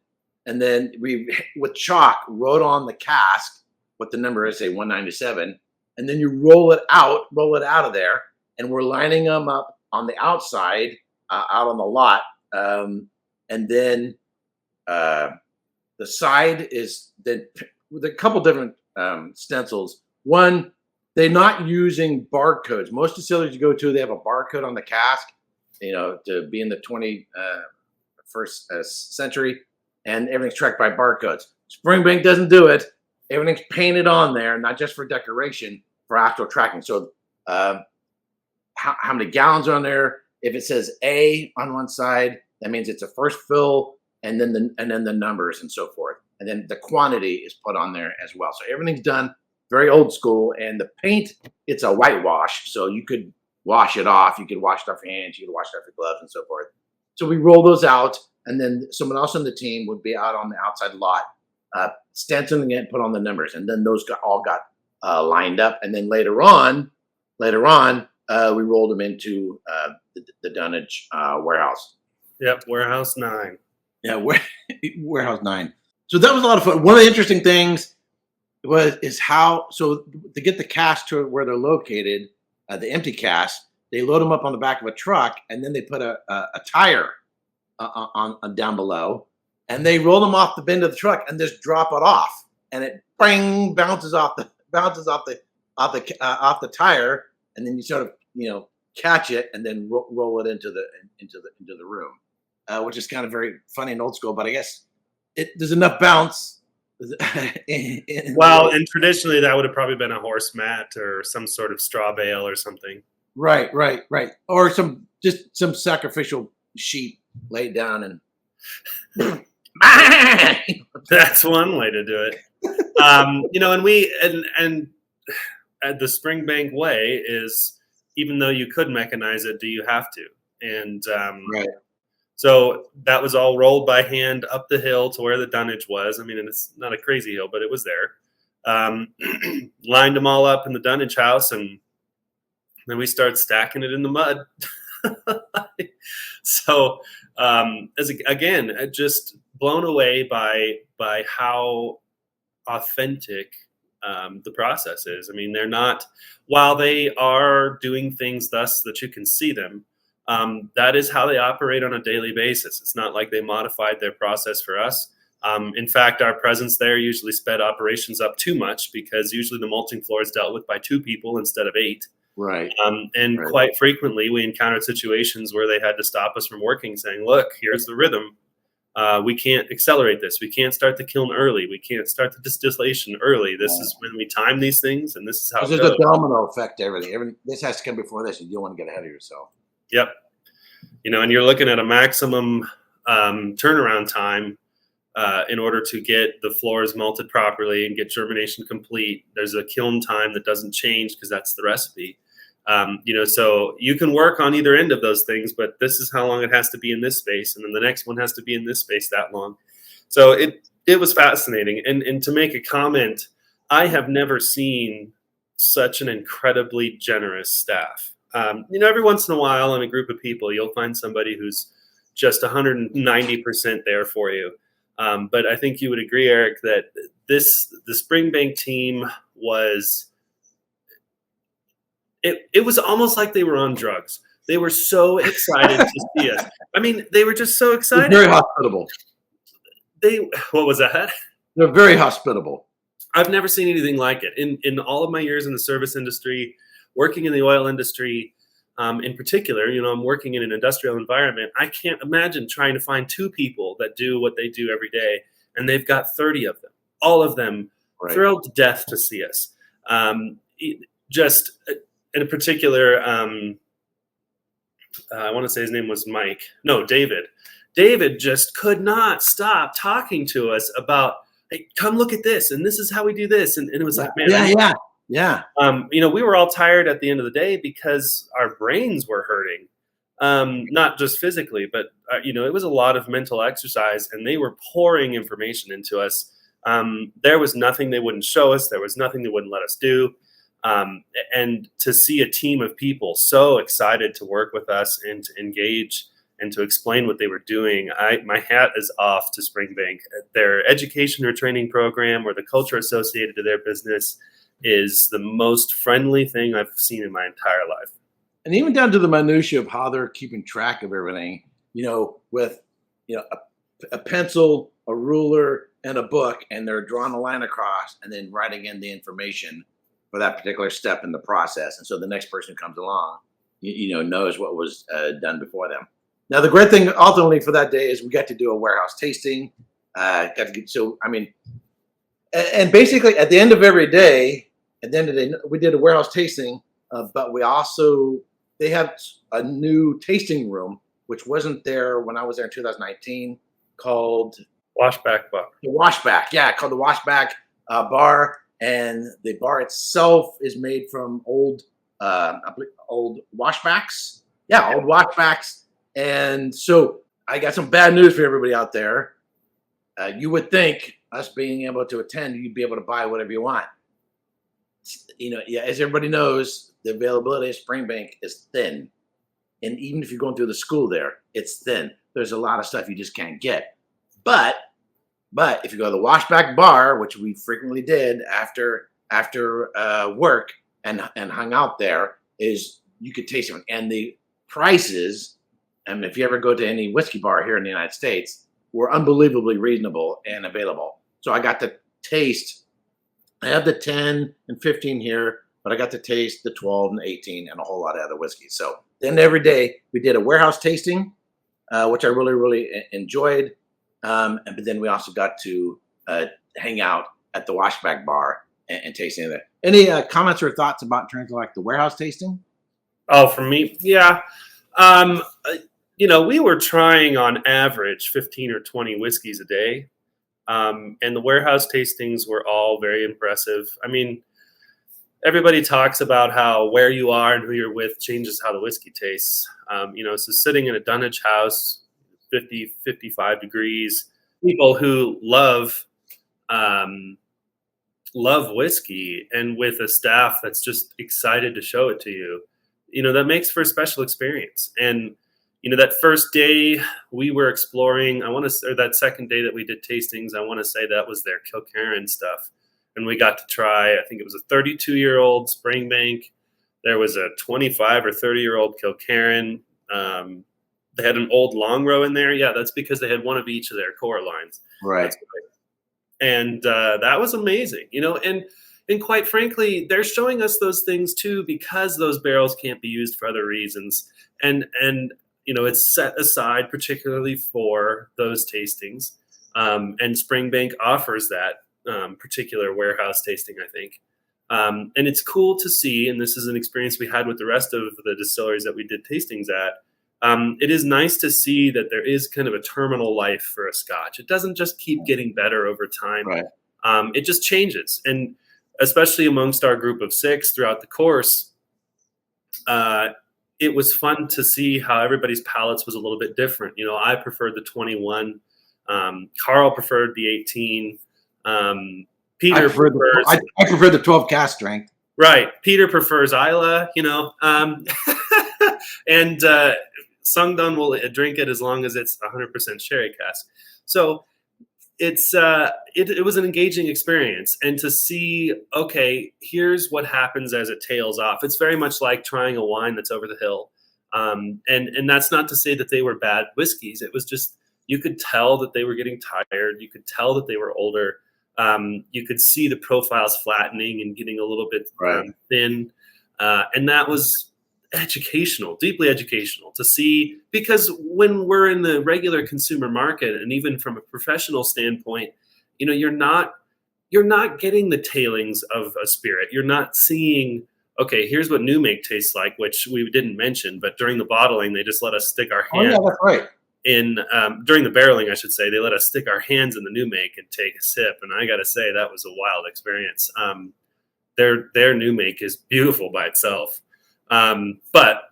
and then we with chalk wrote on the cask what the number is, say 197, and then you roll it out of there, and we're lining them up on the outside, out on the lot, and then the side is then with a couple different stencils. One, they're not using barcodes. Most distilleries you go to, they have a barcode on the cask, to be in the 21st century, and everything's tracked by barcodes. Springbank doesn't do it. Everything's painted on there, not just for decoration, for actual tracking. So how many gallons are on there? If it says A on one side, that means it's a first fill, and then the numbers and so forth. And then the quantity is put on there as well. So everything's done very old school. And the paint, it's a whitewash. So you could wash it off. You could wash it off your hands. You could wash it off your gloves and so forth. So we roll those out. And then someone else on the team would be out on the outside lot, stenciling it, put on the numbers. And then those all got lined up. And then later on, we rolled them into the dunnage warehouse. Yep, warehouse 9. Yeah, warehouse 9. So that was a lot of fun. One of the interesting things is how to get the cask to where they're located, the empty cask, they load them up on the back of a truck, and then they put a tire on down below, and they roll them off the bend of the truck and just drop it off, and it bounces off the tire, and then you sort of catch it and then roll it into the room, which is kind of very funny and old school. But I guess there's enough bounce. Well, and traditionally that would have probably been a horse mat or some sort of straw bale or something. Right. Or some sacrificial sheep laid down and. That's one way to do it. And the Springbank way is, even though you could mechanize it, do you have to? And right. So that was all rolled by hand up the hill to where the dunnage was. I mean, and it's not a crazy hill, but it was there. Lined them all up in the dunnage house, and then we start stacking it in the mud. So just blown away by how authentic the process is. I mean, they're not, while they are doing things thus that you can see them, that is how they operate on a daily basis. It's not like they modified their process for us. In fact, our presence there usually sped operations up too much, because usually the malting floor is dealt with by 2 people instead of 8. Right. And right. Quite frequently we encountered situations where they had to stop us from working, saying, look, here's the rhythm. We can't accelerate this. We can't start the kiln early. We can't start the distillation early. This is when we time these things, and this is how it goes. There's a domino effect to everything. This has to come before this. You don't want to get ahead of yourself. Yep. And you're looking at a maximum turnaround time in order to get the floors malted properly and get germination complete. There's a kiln time that doesn't change because that's the recipe. So you can work on either end of those things, but this is how long it has to be in this space, and then the next one has to be in this space that long. So it was fascinating. And to make a comment, I have never seen such an incredibly generous staff. Every once in a while in a group of people, you'll find somebody who's just 190% there for you. But I think you would agree, Erik, that the Springbank team was, it was almost like they were on drugs. They were so excited to see us. I mean, they were just so excited. They're very hospitable. What was that? They're very hospitable. I've never seen anything like it. In all of my years in the service industry, working in the oil industry, in particular, I'm working in an industrial environment. I can't imagine trying to find 2 people that do what they do every day, and they've got 30 of them, all of them thrilled to death to see us. Just in a particular, I want to say his name was Mike. No, David. David just could not stop talking to us about, hey, come look at this, and this is how we do this, and it was like, man, yeah. We were all tired at the end of the day because our brains were hurting, not just physically, but it was a lot of mental exercise, and they were pouring information into us. There was nothing they wouldn't show us. There was nothing they wouldn't let us do. And to see a team of people so excited to work with us and to engage and to explain what they were doing, my hat is off to Springbank. Their education or training program or the culture associated to their business is the most friendly thing I've seen in my entire life. And even down to the minutia of how they're keeping track of everything, with a pencil, a ruler, and a book, and they're drawing a line across and then writing in the information for that particular step in the process. And so the next person who comes along, knows what was done before them. Now, the great thing ultimately for that day is we got to do a warehouse tasting. And basically at the end of every day, we did a warehouse tasting, but they have a new tasting room, which wasn't there when I was there in 2019, called Washback Bar. The Washback, called the Washback Bar. And the bar itself is made from old washbacks. Yeah, old washbacks. And so I got some bad news for everybody out there. You would think us being able to attend, you'd be able to buy whatever you want. As everybody knows, the availability of Springbank is thin. And even if you're going through the school there, it's thin. There's a lot of stuff you just can't get. But if you go to the Washback Bar, which we frequently did after work and hung out there, is you could taste them. And the prices, and if you ever go to any whiskey bar here in the United States, were unbelievably reasonable and available. So I got to taste. I have the 10 and 15 here, but I got to taste the 12 and 18 and a whole lot of other whiskeys. So then every day we did a warehouse tasting, which I really, really enjoyed. But then we also got to hang out at the Washback Bar and tasting there. Any comments or thoughts about terms of like the warehouse tasting? Oh, for me, yeah. We were trying on average 15 or 20 whiskeys a day. And the warehouse tastings were all very impressive. I mean, everybody talks about how where you are and who you're with changes how the whiskey tastes. So sitting in a dunnage house, 50, 55 degrees, people who love whiskey, and with a staff that's just excited to show it to you, that makes for a special experience. And that first day we were exploring, or that second day that we did tastings, I want to say that was their Kiln stuff. And we got to try, I think it was a 32-year-old Springbank. There was a 25 or 30-year-old Kiln. They had an old long row in there. Yeah, that's because they had one of each of their core lines. Right. And that was amazing, and quite frankly, they're showing us those things too because those barrels can't be used for other reasons. And it's set aside particularly for those tastings. And Springbank offers that particular warehouse tasting, I think. And it's cool to see, and this is an experience we had with the rest of the distilleries that we did tastings at. It is nice to see that there is kind of a terminal life for a Scotch. It doesn't just keep getting better over time. Right. It just changes. And especially amongst our group of 6 throughout the course, it was fun to see how everybody's palates was a little bit different. I preferred the 21. Carl preferred the 18. Peter prefers. I prefer the 12 cask strength. Right. Peter prefers Isla, and Sungdun will drink it as long as it's 100% sherry cask. So it was an engaging experience, and to see, okay, here's what happens as it tails off. It's very much like trying a wine that's over the hill. And that's not to say that they were bad whiskeys. It was just, you could tell that they were getting tired. You could tell that they were older. You could see the profiles flattening and getting a little bit thin. And that was educational, deeply educational to see, because when we're in the regular consumer market, and even from a professional standpoint, you're not getting the tailings of a spirit. You're not seeing okay, here's what new make tastes like, which we didn't mention, but during the bottling, they just let us stick our Oh yeah, hand that's right. in, during the barreling, I should say, they let us stick our hands in the new make and take a sip. And I got to say, that was a wild experience. Their new make is beautiful by itself. But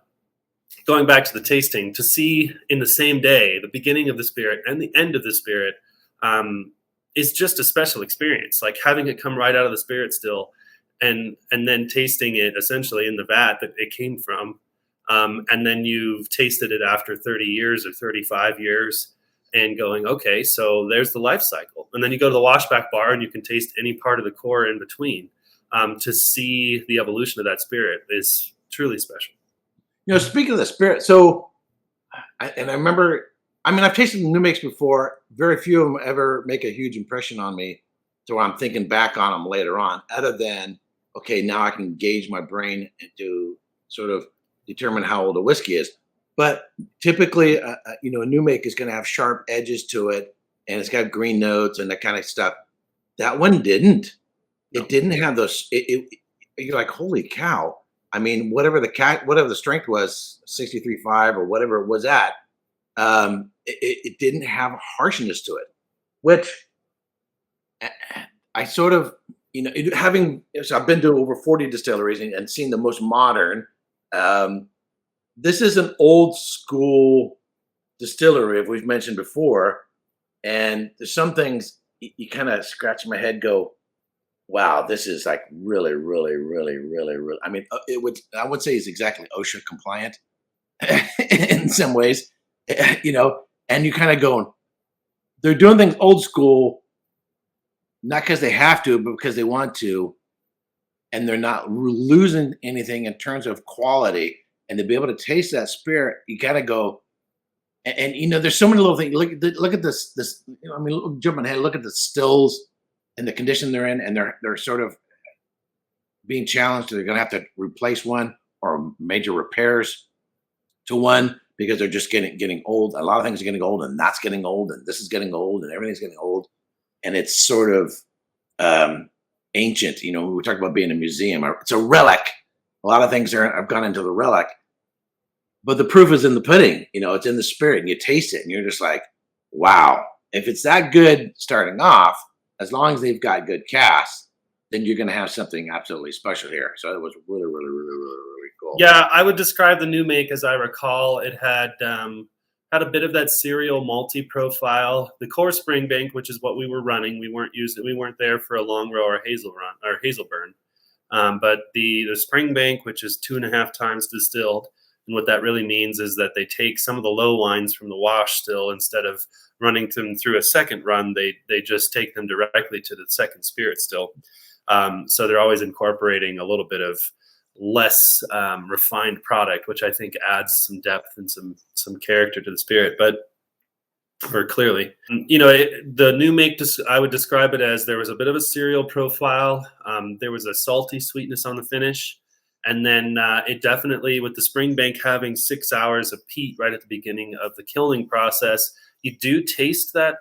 going back to the tasting, to see in the same day the beginning of the spirit and the end of the spirit is just a special experience. Like having it come right out of the spirit still, and then tasting it essentially in the vat that it came from, and then you've tasted it after 30 years or 35 years, and going, okay, so there's the life cycle. And then you go to the washback bar and you can taste any part of the core in between. To see the evolution of that spirit is truly special. Speaking of the spirit, so I remember, I mean, I've tasted new makes before. Very few of them ever make a huge impression on me to where I'm thinking back on them later on, other than, okay, now I can gauge my brain to sort of determine how old a whiskey is. But typically, a new make is going to have sharp edges to it, and it's got green notes and that kind of stuff. That one didn't. It didn't have those. You're like, holy cow. I mean, whatever the strength was, 63.5 or whatever it was at, it didn't have harshness to it, which I sort of, so I've been to over 40 distilleries and seen the most modern. This is an old school distillery, if we've mentioned before, and there's some things you kind of scratch my head, go, wow, this is like really, really, really, really, really. I mean, I would say it's exactly OSHA compliant in some ways, and you kind of going, they're doing things old school, not because they have to, but because they want to, and they're not losing anything in terms of quality. And to be able to taste that spirit, you got to go, and there's so many little things. Look at this. I mean, jumping ahead, look at the stills and the condition they're in, and they're sort of being challenged. They're going to have to replace one or major repairs to one because they're just getting old. A lot of things are getting old, and that's getting old, and this is getting old, and everything's getting old, and it's sort of ancient. We talked about being a museum. It's a relic. A lot of things have gone into the relic, but the proof is in the pudding. It's in the spirit, and you taste it, and you're just like, wow. If it's that good starting off, as long as they've got good casks, then you're going to have something absolutely special here. So it was really, really, really, really, really cool. Yeah, I would describe the new make as I recall. It had a bit of that cereal malty profile. The core Springbank, which is what we were running, we weren't there for a long row or hazelburn. But the Springbank, which is 2.5 times distilled, and what that really means is that they take some of the low wines from the wash still, instead of running them through a second run, they just take them directly to the second spirit still. So they're always incorporating a little bit of less refined product, which I think adds some depth and some character to the spirit. But very clearly, the new make, I would describe it as there was a bit of a cereal profile. There was a salty sweetness on the finish. And then it definitely, with the Springbank having 6 hours of peat right at the beginning of the kilning process, you do taste that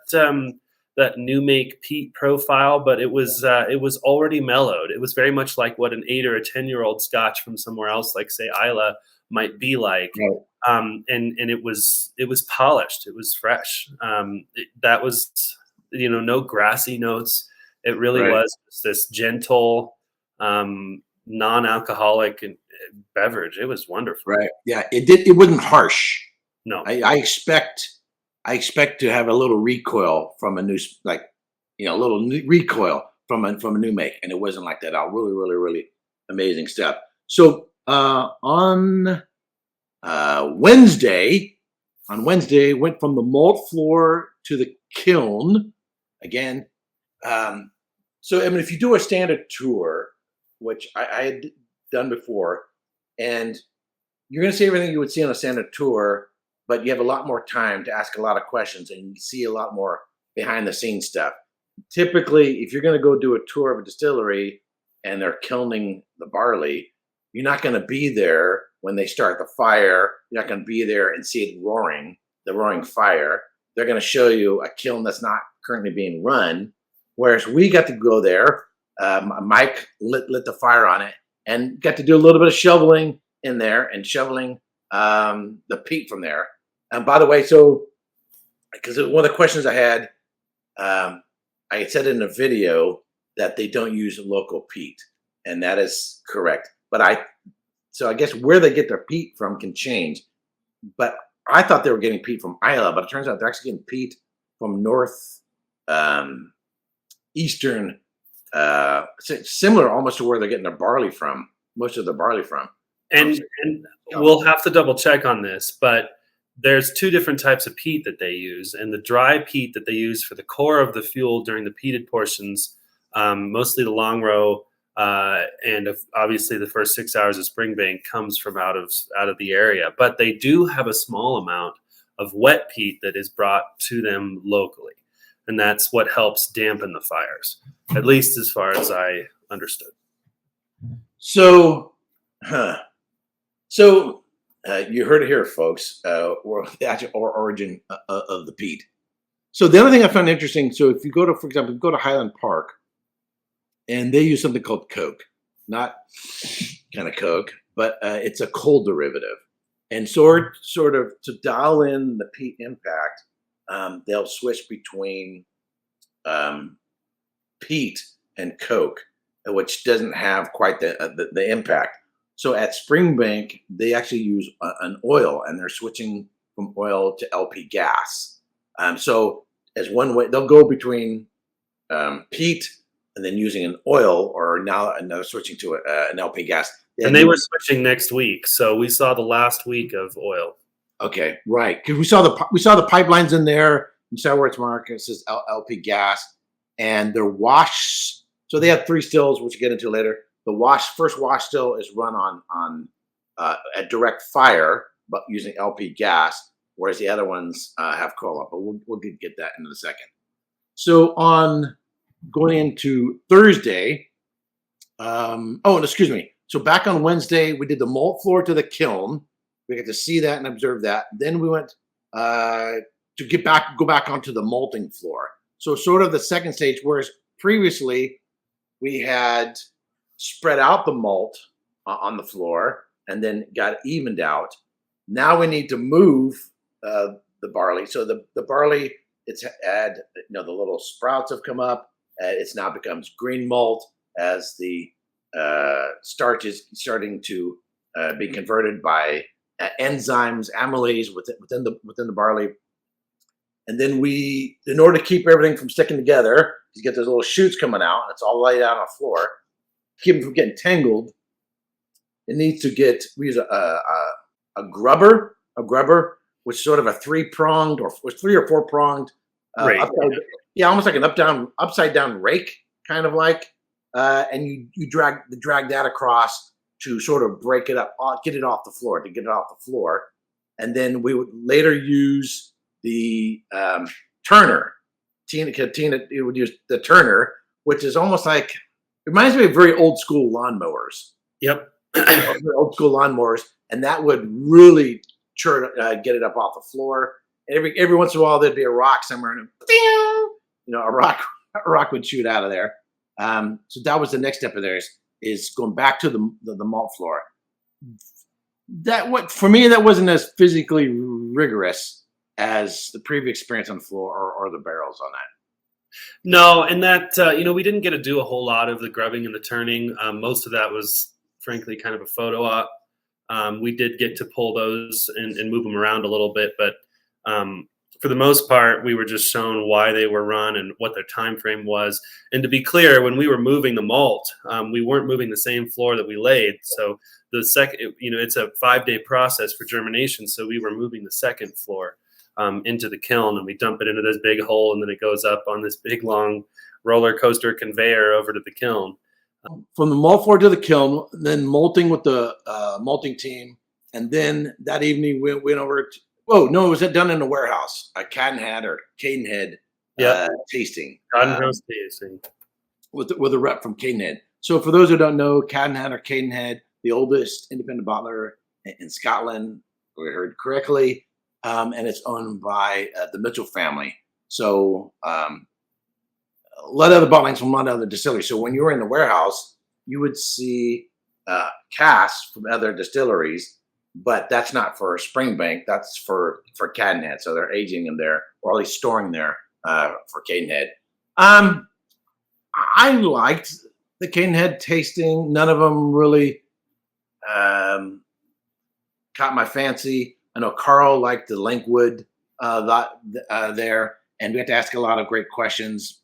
new make peat profile, but it was already mellowed. It was very much like what an 8 or a 10-year-old Scotch from somewhere else, like say Islay, might be like. Right. And it was polished. It was fresh. That was no grassy notes. It really was this gentle, non-alcoholic beverage. It was wonderful. Right. Yeah. It wasn't harsh. No. I expect to have a little recoil from a new, recoil from a new make, and it wasn't like that. Really, really, really amazing stuff. So on Wednesday, went from the malt floor to the kiln again. So I mean, if you do a standard tour, which I had done before, and you're going to see everything you would see on a standard tour, but you have a lot more time to ask a lot of questions, and you see a lot more behind the scenes stuff. Typically, if you're going to go do a tour of a distillery and they're kilning the barley, you're not going to be there when they start the fire. You're not going to be there and see it roaring, the roaring fire. They're going to show you a kiln that's not currently being run. Whereas we got to go there. Mike lit the fire on it, and got to do a little bit of shoveling in there and shoveling the peat from there. And by the way, so because one of the questions I had, I had said in the video that they don't use local peat, and that is correct. But so I guess where they get their peat from can change. But I thought they were getting peat from Iowa, but it turns out they're actually getting peat from eastern, similar almost to where they're getting their barley from, most of the barley from. And we'll have to double check on this, but there's two different types of peat that they use, and the dry peat that they use for the core of the fuel during the peated portions, mostly the long row, and obviously the first 6 hours of Springbank comes from out of the area. But they do have a small amount of wet peat that is brought to them locally, and that's what helps dampen the fires, at least as far as I understood. So, you heard it here, folks, or the actual origin of the peat. So the other thing I found interesting, so if you go to, for example, go to Highland Park, and they use something called coke, not kind of coke, but it's a coal derivative. And sort of to dial in the peat impact, they'll switch between peat and coke, which doesn't have quite the impact. So at Springbank, they actually use an oil, and they're switching from oil to LP gas. So as one way, they'll go between peat and then using an oil, or now switching to an LP gas. And they were switching next week, so we saw the last week of oil. Okay, right, because we saw the pipelines in there. You saw where it's marked. It says LP gas, and their wash. So they have 3 stills, which we'll get into later. The first wash still is run on a direct fire, but using LP gas, whereas the other ones have coal. But we'll get that in a second. So on going into Thursday, and excuse me. So back on Wednesday, we did the malt floor to the kiln. We got to see that and observe that. Then we went to go back onto the malting floor. So sort of the second stage, whereas previously we had spread out the malt on the floor and then got evened out. Now we need to move the barley. So the barley, it's had, the little sprouts have come up. It's now becomes green malt as the starch is starting to be converted by enzymes, amylase within the barley. And then in order to keep everything from sticking together, you get those little shoots coming out. It's all laid out on the floor. Keep them from getting tangled. It needs to we use a grubber, which is sort of a 3-pronged or 3 or 4-pronged, almost like an upside down rake, kind of like. And you drag that across to sort of break it up, get it off the floor, and then we would later use the turner. Tina would use the turner, which is almost like, it reminds me of very old school lawnmowers. Yep. Old school lawnmowers, and that would really get it up off the floor. And every once in a while there'd be a rock somewhere, and a rock would shoot out of there. So that was the next step of theirs, is going back to the malt floor. For me, that wasn't as physically rigorous as the previous experience on the floor or the barrels on that. No, and that we didn't get to do a whole lot of the grubbing and the turning. Most of that was, frankly, kind of a photo op. We did get to pull those and move them around a little bit, but for the most part, we were just shown why they were run and what their time frame was. And to be clear, when we were moving the malt, we weren't moving the same floor that we laid. So the second, it's a 5-day process for germination. So we were moving the second floor into the kiln, and we dump it into this big hole, and then it goes up on this big long roller coaster conveyor over to the kiln. From the malt floor to the kiln, then malting with the malting team, and then that evening we went over to, it was done in the warehouse, a Cadenhead tasting. Cadenhead tasting. With a rep from Cadenhead. So for those who don't know, Cadenhead, the oldest independent bottler in Scotland, we heard correctly, and it's owned by the Mitchell family. So a lot of other bottlings from a lot of other distilleries. So when you were in the warehouse, you would see casks from other distilleries, but that's not for Springbank. That's for Cadenhead. So they're aging them there, or at least storing there for Cadenhead. I liked the Cadenhead tasting. None of them really caught my fancy. I know Carl liked the Linkwood there, and we had to ask a lot of great questions,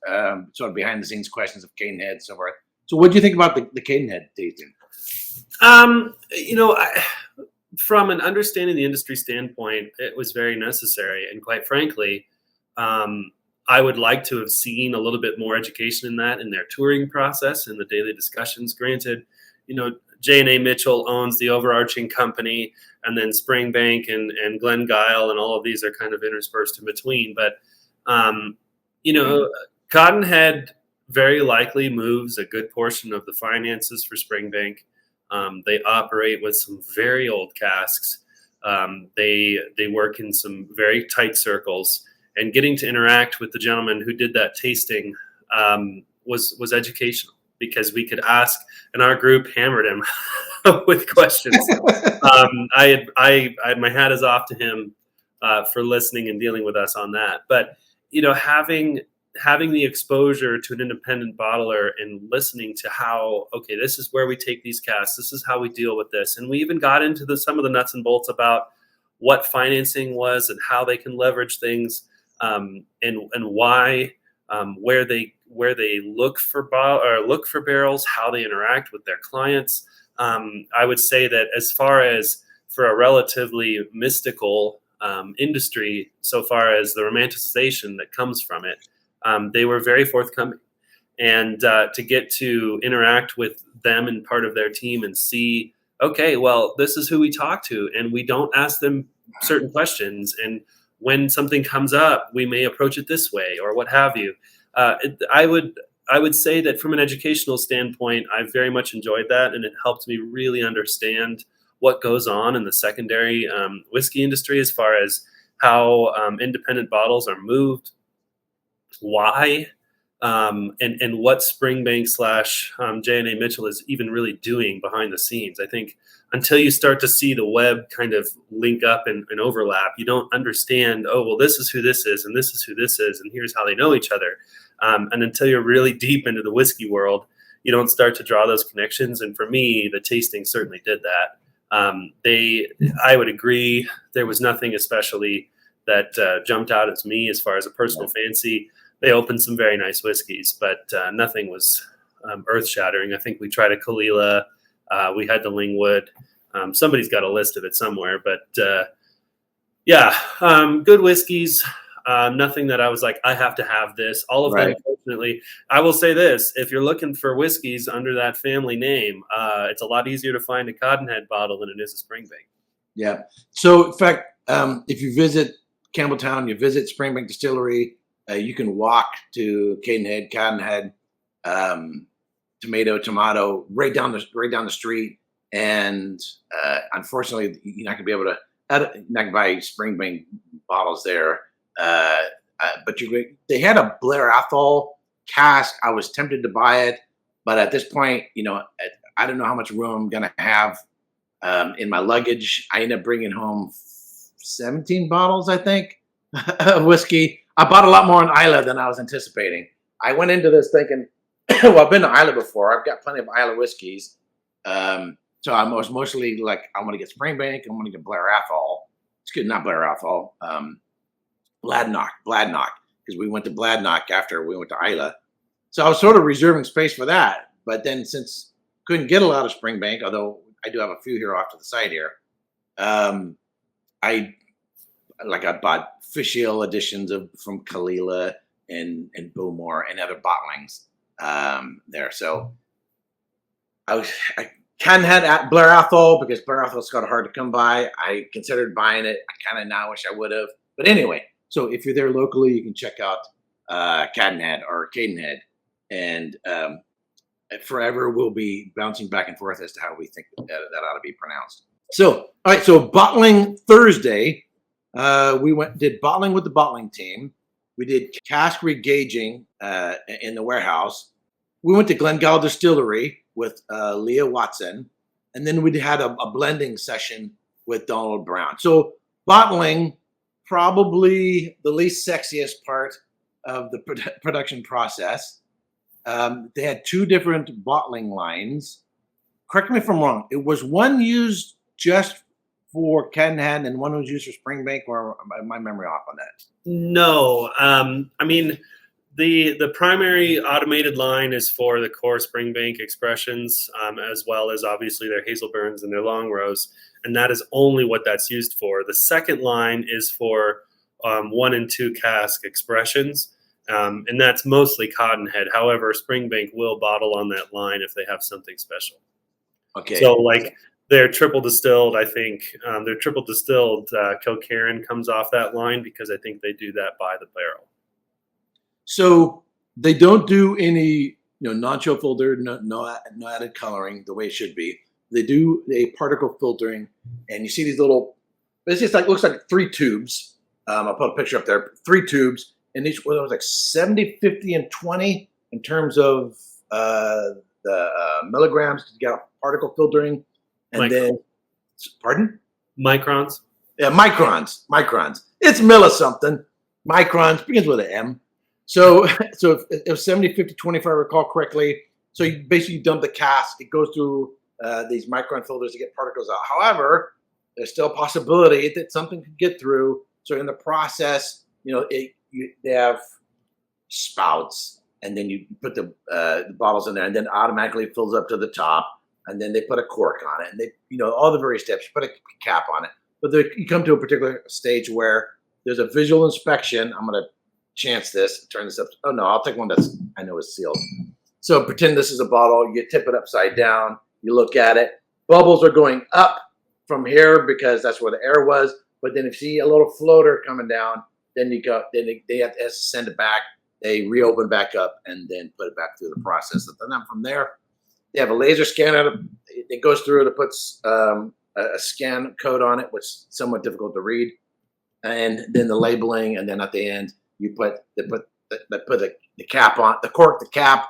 sort of behind the scenes questions of Cadenhead and so forth. So, what do you think about the Cadenhead tasting? From an understanding the industry standpoint, it was very necessary, and quite frankly, I would like to have seen a little bit more education in that in their touring process and the daily discussions. Granted, J&A Mitchell owns the overarching company, and then Springbank and Glengyle and all of these are kind of interspersed in between. But, Cadenhead very likely moves a good portion of the finances for Springbank. They operate with some very old casks. They work in some very tight circles, and getting to interact with the gentleman who did that tasting was educational, because we could ask, and our group hammered him with questions. My hat is off to him for listening and dealing with us on that. But having the exposure to an independent bottler and listening to how, okay, this is where we take these casks, this is how we deal with this, and we even got into some of the nuts and bolts about what financing was and how they can leverage things, and why, where they look for barrels, how they interact with their clients. I would say that as far as for a relatively mystical industry, so far as the romanticization that comes from it, they were very forthcoming. And to get to interact with them and part of their team and see, okay, well, this is who we talk to, and we don't ask them certain questions. And when something comes up, we may approach it this way or what have you. I would say that from an educational standpoint, I very much enjoyed that, and it helped me really understand what goes on in the secondary whiskey industry as far as how independent bottles are moved, why, and what Springbank / J&A Mitchell is even really doing behind the scenes. I think until you start to see the web kind of link up and overlap, you don't understand, oh, well, this is who this is, and this is who this is, and here's how they know each other. And until you're really deep into the whiskey world, you don't start to draw those connections. And for me, the tasting certainly did that. I would agree, there was nothing especially that jumped out at me as far as a personal fancy. They opened some very nice whiskeys, but nothing was earth-shattering. I think we tried a Kalila. We had the Lingwood. Somebody's got a list of it somewhere, but good whiskeys. Nothing that I was like, I have to have this. All of them, fortunately. I will say this: if you're looking for whiskeys under that family name, it's a lot easier to find a Cadenhead bottle than it is a Springbank. Yeah. So, in fact, if you visit Campbeltown, you visit Springbank Distillery, you can walk to Cadenhead, tomato, right down the street. And unfortunately, you're not gonna be able to. You're not gonna buy Springbank bottles there. But they had a Blair Athol cask. I was tempted to buy it, but at this point, I don't know how much room I'm gonna have in my luggage. I ended up bringing home 17 bottles, I think, of whiskey. I bought a lot more on Isla than I was anticipating. I went into this thinking, well, I've been to Isla before. I've got plenty of Isla whiskeys. So I was mostly like, I want to get Springbank. I want to get Blair Athol. It's good, not Blair Athol. Bladnoch, because we went to Bladnoch after we went to Isla. So I was sort of reserving space for that. But then since couldn't get a lot of Springbank, although I do have a few here off to the side here, I bought fish ale editions from Kalila and Bowmore and other bottlings there. So I Cadenhead at Blair Athol, because Blair Athol's got hard to come by. I considered buying it. I kind of now wish I would have. But anyway, so if you're there locally, you can check out Cadenhead or Cadenhead. And forever we'll be bouncing back and forth as to how we think that ought to be pronounced. So, all right, so bottling Thursday, we did bottling with the bottling team. We did cask regaging in the warehouse. We went to Glengyle Distillery with Leah Watson, and then we had a blending session with Donald Brown. So bottling, probably the least sexiest part of the production process. They had 2 different bottling lines. Correct me if I'm wrong. It was one used just for Cadenhead and one was used for Springbank, or my memory off on that? No, I mean, the primary automated line is for the core Springbank expressions, as well as obviously their Hazelburns and their long rows, and that is only what that's used for. The second line is for 1 and 2 cask expressions, and that's mostly Cadenhead. However, Springbank will bottle on that line if they have something special. Okay. So like their triple distilled, I think their triple distilled Kiln comes off that line because I think they do that by the barrel. So they don't do any, non-chill filter, no added coloring the way it should be. They do a particle filtering, and you see these little. It's just looks like 3 tubes. I'll put a picture up there. 3 tubes, and each one was like 70, 50, and 20 in terms of the milligrams to get particle filtering, and then, pardon? Microns. Yeah, microns. It's milli something. Microns begins with an M. So it was 70, 50, 20, if I recall correctly. So you basically dump the cask. It goes through these micron filters to get particles out. However, there's still a possibility that something could get through. So in the process, they have spouts, and then you put the bottles in there, and then automatically it fills up to the top, and then they put a cork on it, and they, all the various steps. You put a cap on it, but you come to a particular stage where there's a visual inspection. I'm going to chance this, turn this up. Oh no, I'll take one that's I know is sealed. So pretend this is a bottle. You tip it upside down. You look at it. Bubbles are going up from here because that's where the air was. But then if you see a little floater coming down, then you go. Then they have to send it back. They reopen back up and then put it back through the process. And then from there, they have a laser scanner. It goes through. It puts a scan code on it, which is somewhat difficult to read. And then the labeling, and then at the end, they put the cap on the cork, the cap,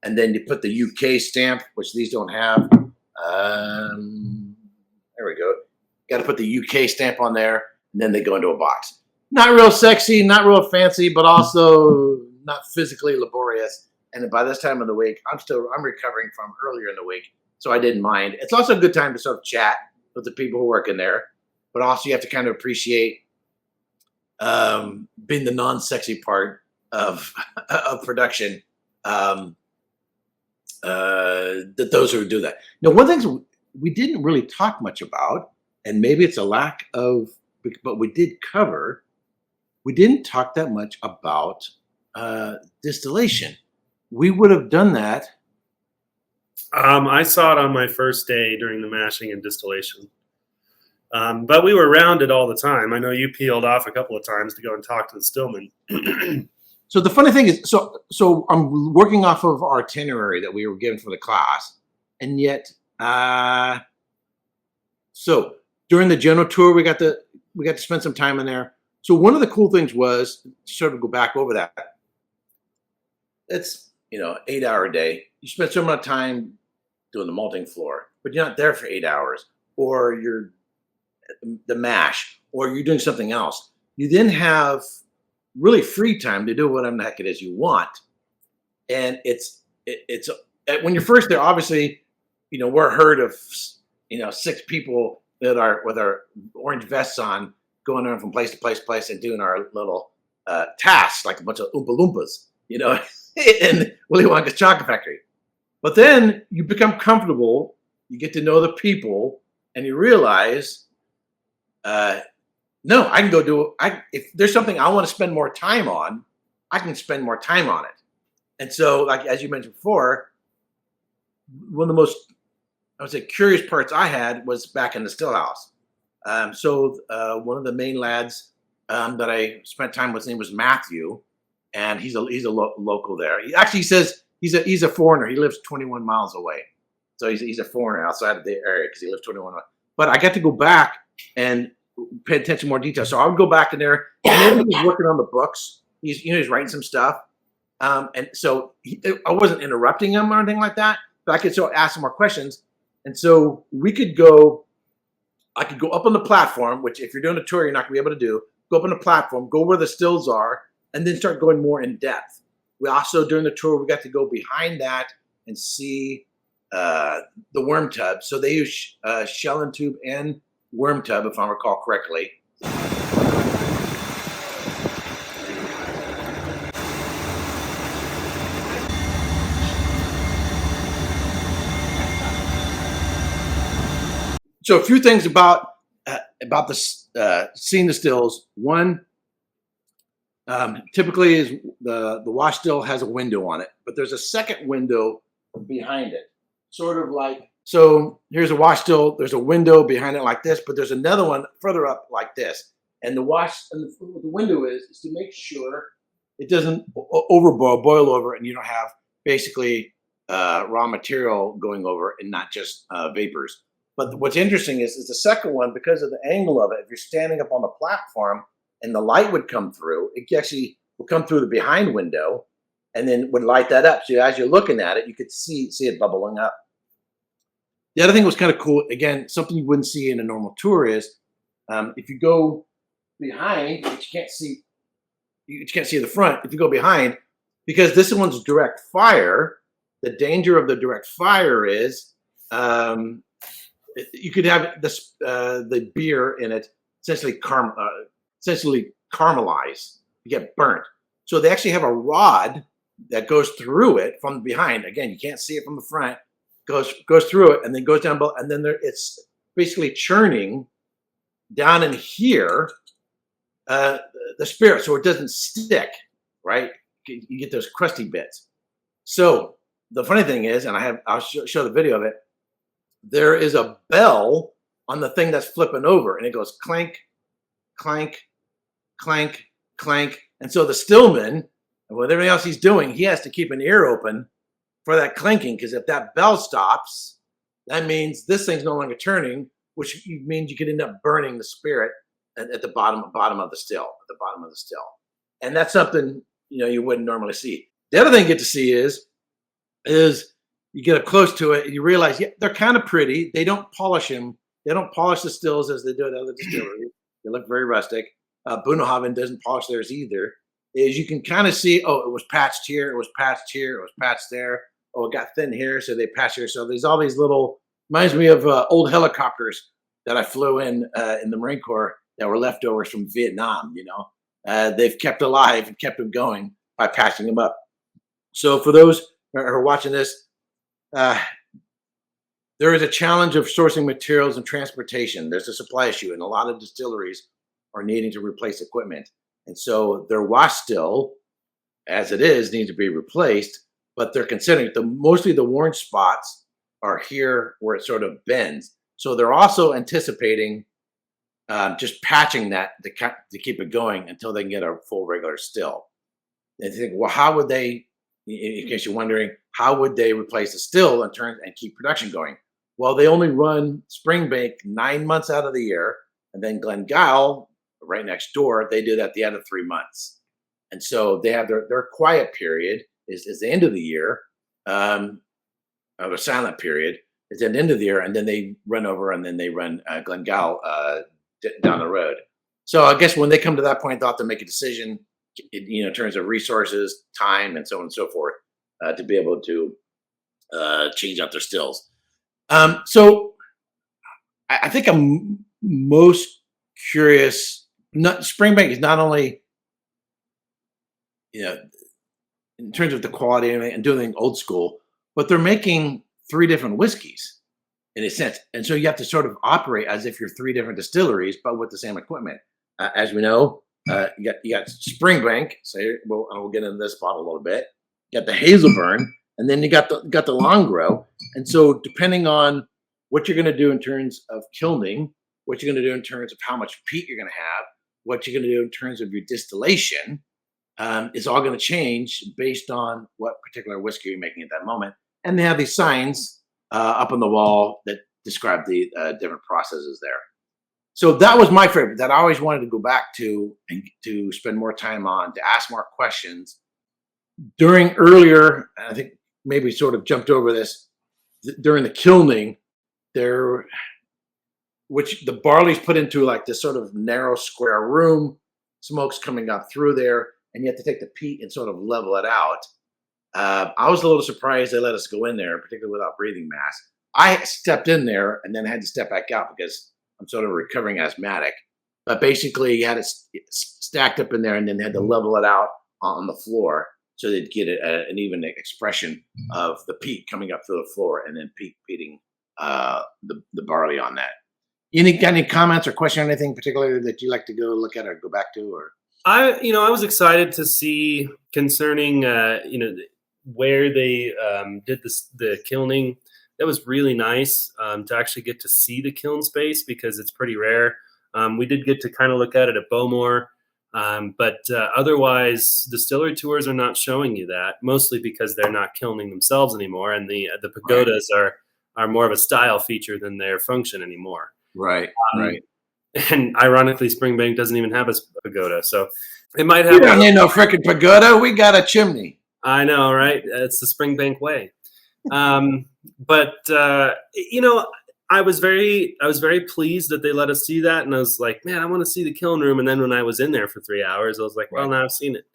and then you put the UK stamp, which these don't have. There we go. Got to put the UK stamp on there, and then they go into a box. Not real sexy, not real fancy, but also not physically laborious. And by this time of the week, I'm recovering from earlier in the week, so I didn't mind. It's also a good time to sort of chat with the people who work in there, but also you have to kind of appreciate being the non-sexy part of production. That those who do that. Now, one thing we didn't really talk much about, and maybe it's a lack of, but we did cover. We didn't talk that much about distillation. We would have done that. I saw it on my first day during the mashing and distillation. But we were around it all the time. I know you peeled off a couple of times to go and talk to the stillman. So the funny thing is, so I'm working off of our itinerary that we were given for the class, and yet, so during the general tour, we got to spend some time in there. So one of the cool things was to sort of go back over that. It's 8-hour day. You spend so much time doing the malting floor, but you're not there for 8 hours, or you're the mash, or you're doing something else. You then have really free time to do whatever the heck it is you want. And it's when you're first there, obviously, we're a herd of 6 people that are with our orange vests on, going around from place to place and doing our little tasks like a bunch of Oompa Loompas, in Willy Wonka's Chocolate Factory. But then you become comfortable, you get to know the people, and you realize, no, I can go do it. If there's something I want to spend more time on, I can spend more time on it. And so, like as you mentioned before, one of the most, I would say, curious parts I had was back in the still house. So one of the main lads that I spent time with, his name was Matthew, and he's a local there. He actually says he's a foreigner. He lives 21 miles away, so he's a foreigner outside of the area because he lives 21 miles. But I got to go back and pay attention to more detail. So I would go back in there, and then he was working on the books. He's writing some stuff, and so I wasn't interrupting him or anything like that. But I could still ask him more questions. And so I could go up on the platform, which if you're doing a tour, you're not gonna be able to do. Go up on the platform, go where the stills are, and then start going more in depth. We also, during the tour, we got to go behind that and see the worm tub. So they use shell and tube and worm tub, if I recall correctly. So a few things about this seeing the stills. One, typically is the wash still has a window on it, but there's a second window behind it, sort of like, so here's a wash still. There's a window behind it like this, but there's another one further up like this. And the window is to make sure it doesn't boil over, and you don't have basically raw material going over and not just vapors. But what's interesting is the second one, because of the angle of it, if you're standing up on the platform and the light would come through, it actually would come through the behind window and then would light that up. So as you're looking at it, you could see it bubbling up. The other thing was kind of cool, again, something you wouldn't see in a normal tour is if you go behind, but you can't see the front. If you go behind, because this one's direct fire, the danger of the direct fire is you could have this the beer in it essentially caramelize, you get burnt. So they actually have a rod that goes through it from behind. Again, you can't see it from the front. Goes through it and then goes down below, and then it's basically churning down in here the spirit, so it doesn't stick. Right, you get those crusty bits. So the funny thing is, and I'll show the video of it. There is a bell on the thing that's flipping over, and it goes clank, clank, clank, clank. And so the stillman, with everything else he's doing, he has to keep an ear open for that clanking, because if that bell stops, that means this thing's no longer turning, which means you could end up burning the spirit at the bottom of the still, And that's something you wouldn't normally see. The other thing you get to see is you get up close to it and you realize, yeah, they're kind of pretty. They don't polish them. They don't polish the stills as they do at other distilleries. They look very rustic. Bunnahabhain doesn't polish theirs either. Is you can kind of see, oh, it was patched here, it was patched here, it was patched there. Oh, it got thin here, so they patched here. So there's all these little, reminds me of old helicopters that I flew in the Marine Corps that were leftovers from Vietnam. They've kept alive and kept them going by patching them up. So for those who are watching this, there is a challenge of sourcing materials and transportation. There's a supply issue, and a lot of distilleries are needing to replace equipment. And so their wash still, as it is, needs to be replaced, but they're considering mostly the worn spots are here where it sort of bends. So they're also anticipating just patching that to keep it going until they can get a full regular still. And think, well, how would they, in case you're wondering, how would they replace the still and keep production going? Well, they only run Springbank 9 months out of the year, and then Glengyle, right next door, they do that at the end of 3 months. And so they have their quiet period is the end of the year, or their silent period is at the end of the year, and then they run over and then they run Glengyle down the road. So I guess when they come to that point, they'll have to make a decision, in terms of resources, time, and so on and so forth, to be able to change out their stills. So I think I'm most curious. Springbank is not only, in terms of the quality and doing old school, but they're making 3 different whiskeys in a sense. And so you have to sort of operate as if you're 3 different distilleries, but with the same equipment. As we know, you got Springbank. So we'll get into this bottle a little bit. You got the Hazelburn, and then you got the Longrow. And so depending on what you're going to do in terms of kilning, what you're going to do in terms of how much peat you're going to have, what you're going to do in terms of your distillation, is all going to change based on what particular whiskey you're making at that moment. And they have these signs up on the wall that describe the different processes there. So that was my favorite that I always wanted to go back to and to spend more time on, to ask more questions. During earlier, I think maybe sort of jumped over this, during the kilning, there, which the barley's put into like this sort of narrow square room, smoke's coming up through there, and you have to take the peat and sort of level it out. I was a little surprised they let us go in there, particularly without breathing mask. I stepped in there and then had to step back out because I'm sort of recovering asthmatic. But basically, you had it stacked up in there and then had to level it out on the floor so they'd get an even expression of the peat coming up through the floor and then peating the barley on that. Any comments or question or anything particular that you like to go look at or go back to? Or I was excited to see concerning, where they did the kilning. That was really nice to actually get to see the kiln space because it's pretty rare. We did get to kind of look at it at Bowmore, but otherwise, distillery tours are not showing you that, mostly because they're not kilning themselves anymore, and the pagodas are more of a style feature than their function anymore. Right. And ironically, Springbank doesn't even have a pagoda, so it might have. We don't need no freaking pagoda. We got a chimney. I know, right? It's the Springbank way. But I was very pleased that they let us see that, and I was like, man, I want to see the kiln room. And then when I was in there for 3 hours, I was like, well, now I've seen it.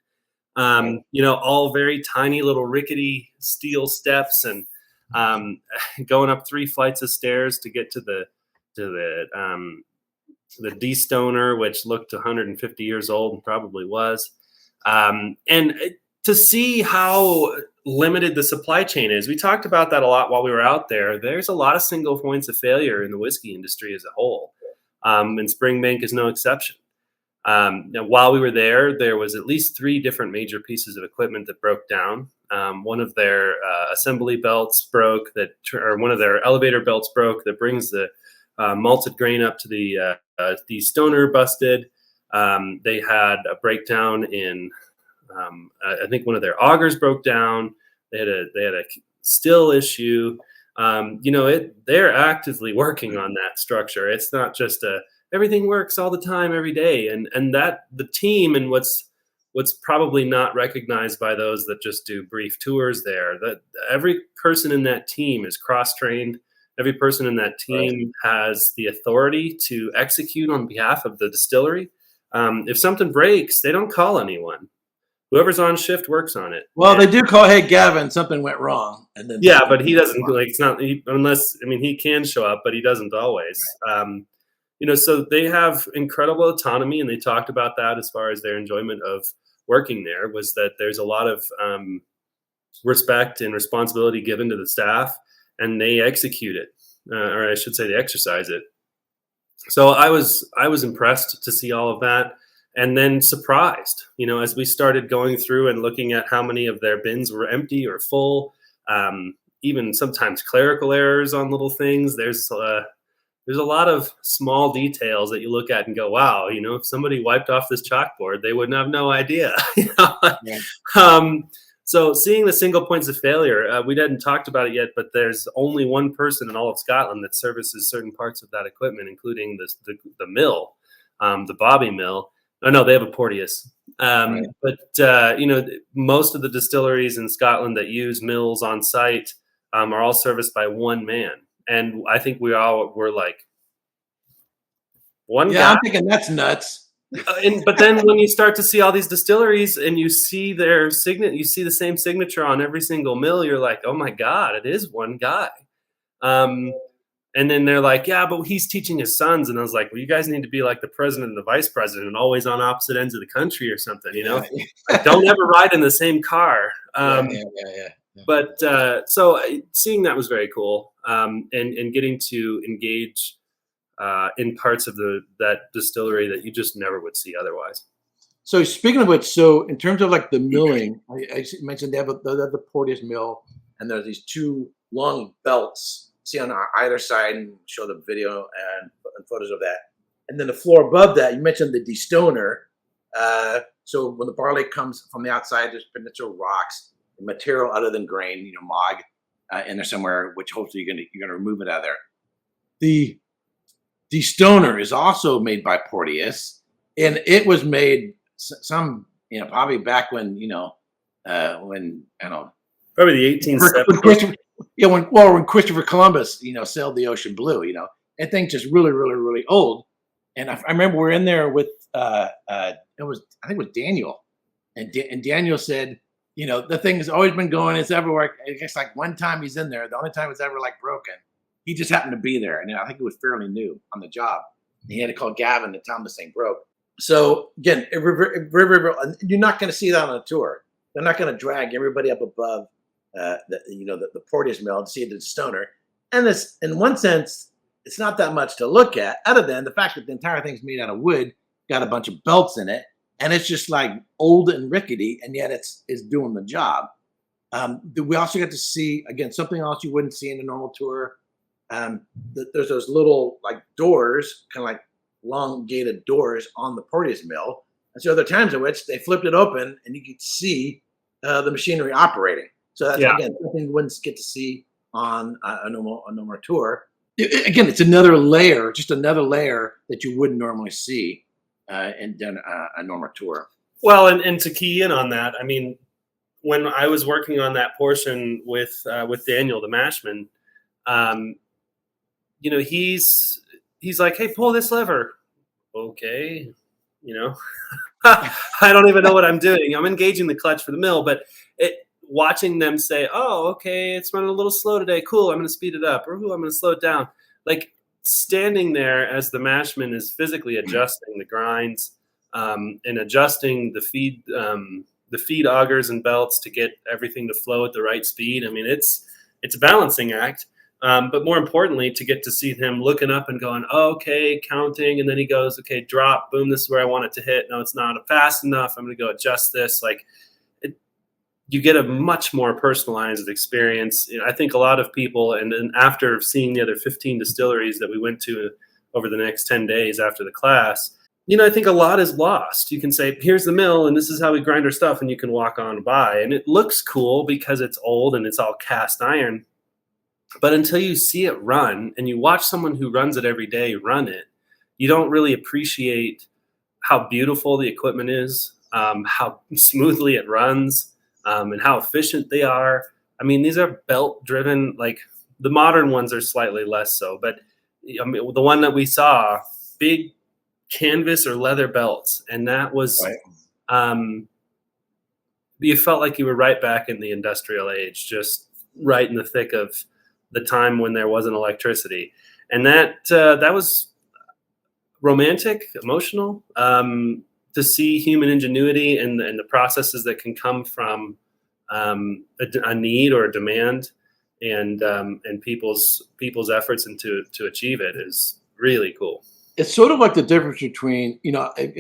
All very tiny little rickety steel steps, and going up 3 flights of stairs to get to the destoner, which looked 150 years old and probably was. And to see how limited the supply chain is. We talked about that a lot while we were out there. There's a lot of single points of failure in the whiskey industry as a whole. And Springbank is no exception. Now, while we were there was at least 3 different major pieces of equipment that broke down. One of their assembly belts broke, or one of their elevator belts broke that brings the malted grain up to the stoner busted. They had a breakdown in, I think one of their augers broke down. They had a still issue. They're actively working on that structure. It's not just everything works all the time every day, and that the team, and what's probably not recognized by those that just do brief tours there, that every person in that team is cross-trained. Every person in that team has the authority to execute on behalf of the distillery. If something breaks, they don't call anyone. Whoever's on shift works on it. Well, they do call, hey, Gavin, something went wrong. And then but he doesn't, it's not, unless, he can show up, but he doesn't always. So they have incredible autonomy, and they talked about that as far as their enjoyment of working there, was that there's a lot of respect and responsibility given to the staff, and they execute it, or I should say they exercise it. So I was impressed to see all of that. And then surprised, as we started going through and looking at how many of their bins were empty or full, even sometimes clerical errors on little things. There's a lot of small details that you look at and go, wow, if somebody wiped off this chalkboard, they wouldn't have no idea. So seeing the single points of failure, we hadn't talked about it yet, but there's only one person in all of Scotland that services certain parts of that equipment, including the mill, the Bobby mill. Oh, no, they have a Porteous. But, most of the distilleries in Scotland that use mills on site are all serviced by one man. And I think we all were like, one guy. I'm thinking that's nuts. But then when you start to see all these distilleries and you see their you see the same signature on every single mill, you're like, oh my God, it is one guy. And then they're like, yeah, but he's teaching his sons. And I was like, well, you guys need to be like the president and the vice president and always on opposite ends of the country or something, Like, don't ever ride in the same car. But so seeing that was very cool, and getting to engage in parts of that distillery that you just never would see otherwise. So speaking of which, so in terms of like the milling, I mentioned they have the Porteous mill, and there's these 2 long belts. See on either side, and show the video and photos of that. And then the floor above that, you mentioned the destoner. So when the barley comes from the outside, there's peninsula rocks, material other than grain, mog in there somewhere, which hopefully you're gonna remove it out of there. The destoner is also made by Porteous, and it was made probably back when when I don't know, probably the 1870s. Yeah, when Christopher Columbus, sailed the ocean blue, that thing's just really, really, really old. And I remember we're in there with I think it was Daniel, and Daniel said, the thing has always been going, it's everywhere. I guess like one time he's in there, the only time it's ever like broken, he just happened to be there, and I think it was fairly new on the job. And he had to call Gavin to tell him this thing broke. So again, you're not going to see that on a tour. They're not going to drag everybody up above the Porteous mill to see the stoner. And this, in one sense, it's not that much to look at, other than the fact that the entire thing's made out of wood, got a bunch of belts in it, and it's just like old and rickety, and yet it's doing the job. We also get to see, again, something else you wouldn't see in a normal tour. There's those little like doors, kind of like elongated doors on the Porteous mill. And so there are times in which they flipped it open and you could see the machinery operating. So that's, again, something you wouldn't get to see on a normal tour. Again, it's another layer that you wouldn't normally see in a normal tour. Well, and to key in on that, I mean, when I was working on that portion with Daniel, the mashman, he's like, hey, pull this lever. Okay. I don't even know what I'm doing. I'm engaging the clutch for the mill, but watching them say, oh, okay, it's running a little slow today. Cool. I'm going to speed it up, or I'm going to slow it down. Like standing there as the mashman is physically adjusting the grinds and adjusting the feed augers and belts to get everything to flow at the right speed. I mean, it's a balancing act. But more importantly, to get to see him looking up and going, oh, okay, counting. And then he goes, okay, drop, boom, this is where I want it to hit. No, it's not fast enough. I'm going to go adjust this. You get a much more personalized experience. I think a lot of people, and then after seeing the other 15 distilleries that we went to over the next 10 days after the class, I think a lot is lost. You can say, here's the mill, and this is how we grind our stuff, and you can walk on by. And it looks cool because it's old and it's all cast iron. But until you see it run and you watch someone who runs it every day run it, you don't really appreciate how beautiful the equipment is, how smoothly it runs, and how efficient they are. I mean, these are belt-driven. Like the modern ones are slightly less so, but the one that we saw, big canvas or leather belts, and that was right. You felt like you were right back in the industrial age, just right in the thick of the time when there wasn't electricity. And that was romantic, emotional, to see human ingenuity and the processes that can come from a need or a demand, and people's efforts to achieve it is really cool. It's sort of like the difference between, I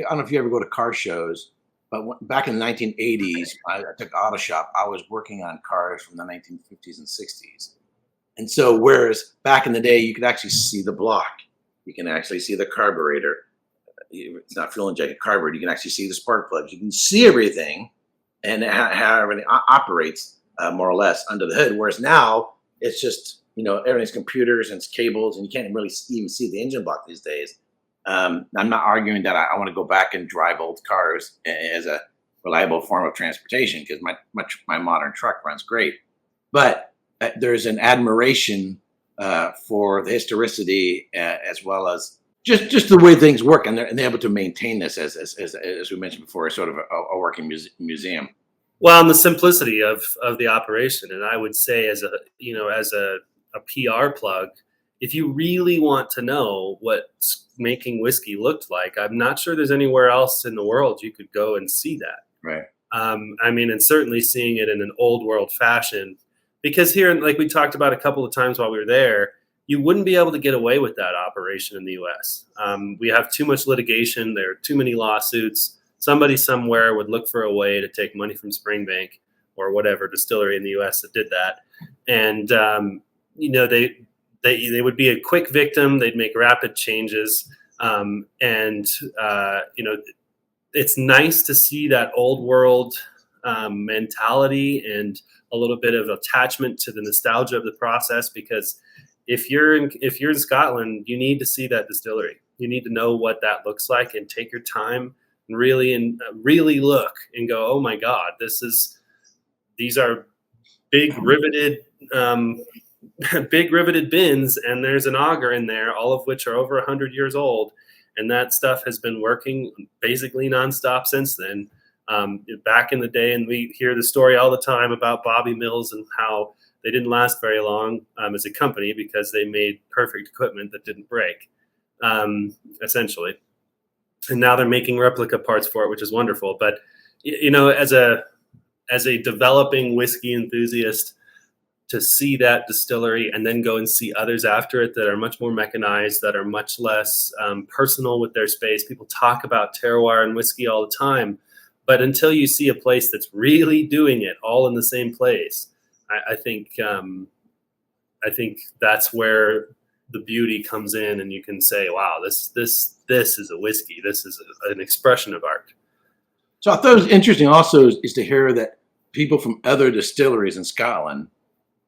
don't know if you ever go to car shows, but back in the 1980s, I took auto shop. I was working on cars from the 1950s and 60s. And so whereas back in the day, you could actually see the block, you can actually see the carburetor. It's not fuel injected carburetor. You can actually see the spark plugs. You can see everything and how everything operates more or less under the hood. Whereas now it's just, everything's computers and it's cables, and you can't really even see the engine block these days. I'm not arguing that I want to go back and drive old cars as a reliable form of transportation, because my modern truck runs great. But there's an admiration for the historicity as well as just the way things work, and they're able to maintain this as we mentioned before, sort of a working museum. Well, and the simplicity of the operation, and I would say as a PR plug, if you really want to know what making whiskey looked like, I'm not sure there's anywhere else in the world you could go and see that. Right. I mean, and certainly seeing it in an old world fashion, because here, like we talked about a couple of times while we were there, you wouldn't be able to get away with that operation in the U.S. We have too much litigation. There are too many lawsuits. Somebody somewhere would look for a way to take money from Springbank or whatever distillery in the U.S. that did that. And, they would be a quick victim. They'd make rapid changes. It's nice to see that old world mentality and a little bit of attachment to the nostalgia of the process, because if you're in Scotland, you need to see that distillery. You need to know what that looks like and take your time and really look and go, oh my God, these are big riveted big riveted bins, and there's an auger in there, all of which are over 100 years old. And that stuff has been working basically nonstop since then. Back in the day, and we hear the story all the time about Bobby Mills and how they didn't last very long as a company because they made perfect equipment that didn't break, essentially. And now they're making replica parts for it, which is wonderful. But as a developing whiskey enthusiast, to see that distillery and then go and see others after it that are much more mechanized, that are much less personal with their space. People talk about terroir and whiskey all the time, but until you see a place that's really doing it all in the same place, I think that's where the beauty comes in, and you can say, wow, this is a whiskey. This is an expression of art. So I thought it was interesting also is to hear that people from other distilleries in Scotland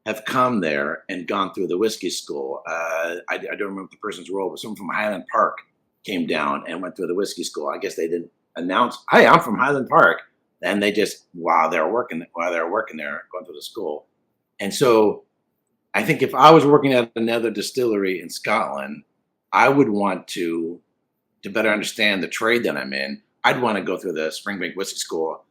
have come there and gone through the whiskey school. I don't remember the person's role, but someone from Highland Park came down and went through the whiskey school. I guess they didn't announce, "Hey, I'm from Highland Park," and they just while they were working there, going through the school. And so, I think if I was working at another distillery in Scotland, I would want to better understand the trade that I'm in. I'd want to go through the Springbank Whisky School.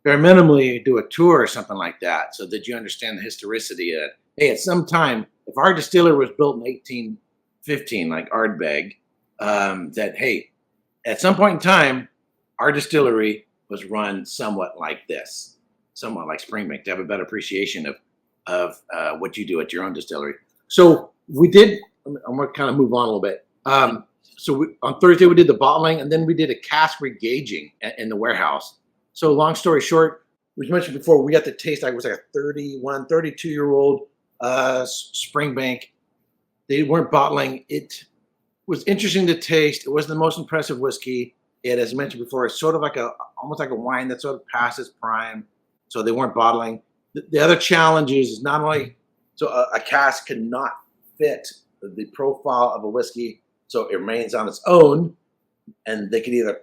Very minimally do a tour or something like that, so that you understand the historicity of it. Hey, at some time, if our distillery was built in 1815, like Ardbeg, that hey, at some point in time, our distillery was run somewhat like this, somewhat like Springbank, to have a better appreciation of what you do at your own distillery. So we did. I'm going to kind of move on a little bit. On Thursday we did the bottling, and then we did a cask regauging in the warehouse. So long story short, we mentioned before, we got to taste, I was like a 31, 32-year-old Springbank. They weren't bottling. It was interesting to taste. It wasn't the most impressive whiskey. It, as mentioned before, it's sort of like almost like a wine that sort of past its prime. So they weren't bottling. The other challenge is not only, so a cask cannot fit the profile of a whiskey, so it remains on its own, and they can either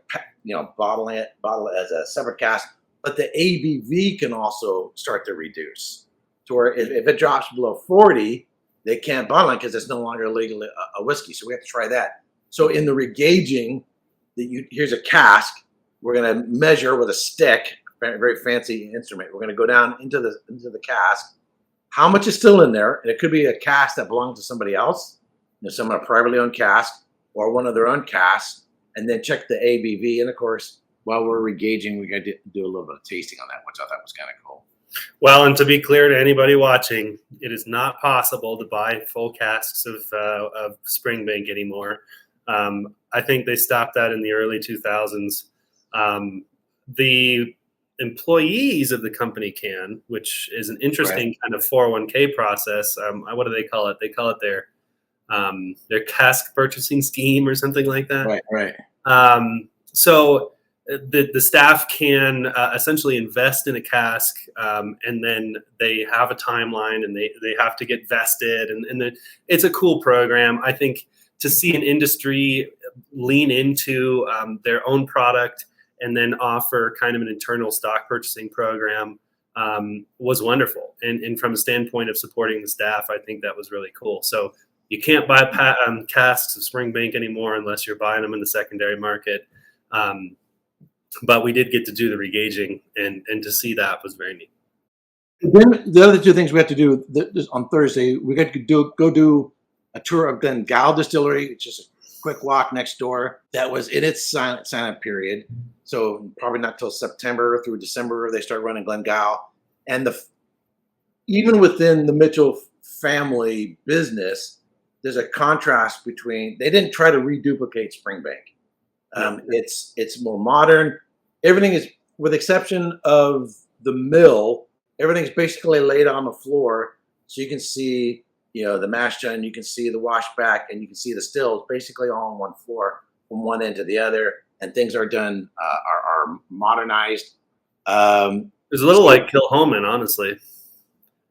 bottle it as a separate cask, but the ABV can also start to reduce. To where if it drops below 40, they can't bottle it because it's no longer legally a whiskey. So we have to try that. So in the regauging, here's a cask. We're going to measure with a stick, very fancy instrument. We're going to go down into the cask. How much is still in there? And it could be a cask that belongs to somebody else, someone a privately owned cask, or one of their own casks. And then check the ABV. And of course, while we're regauging, we got to do a little bit of tasting on that, which I thought was kind of cool. Well, and to be clear to anybody watching, it is not possible to buy full casks of Springbank anymore. I think they stopped that in the early 2000s. The employees of the company can, which is an interesting kind of 401k process. What do they call it? They call it their cask purchasing scheme or something like that. Right. So the staff can essentially invest in a cask, and then they have a timeline, and they have to get vested, and it's a cool program. I think to see an industry lean into their own product and then offer kind of an internal stock purchasing program was wonderful. And from a standpoint of supporting the staff, I think that was really cool. So you can't buy casks of Springbank anymore unless you're buying them in the secondary market. But we did get to do the regauging, and to see that was very neat. Then the other two things we had to do on Thursday, we got to go do a tour of Glengall Distillery. It's just a quick walk next door. That was in its sign-up period. So probably not till September through December they start running Glengall. And even within the Mitchell family business, there's a contrast between, they didn't try to reduplicate Springbank. It's more modern. Everything is, with exception of the mill, everything's basically laid on the floor, so you can see, the mash tun, you can see the washback, and you can see the stills, basically all on one floor, from one end to the other. And things are done, are modernized. It's a little like Kilholman, honestly.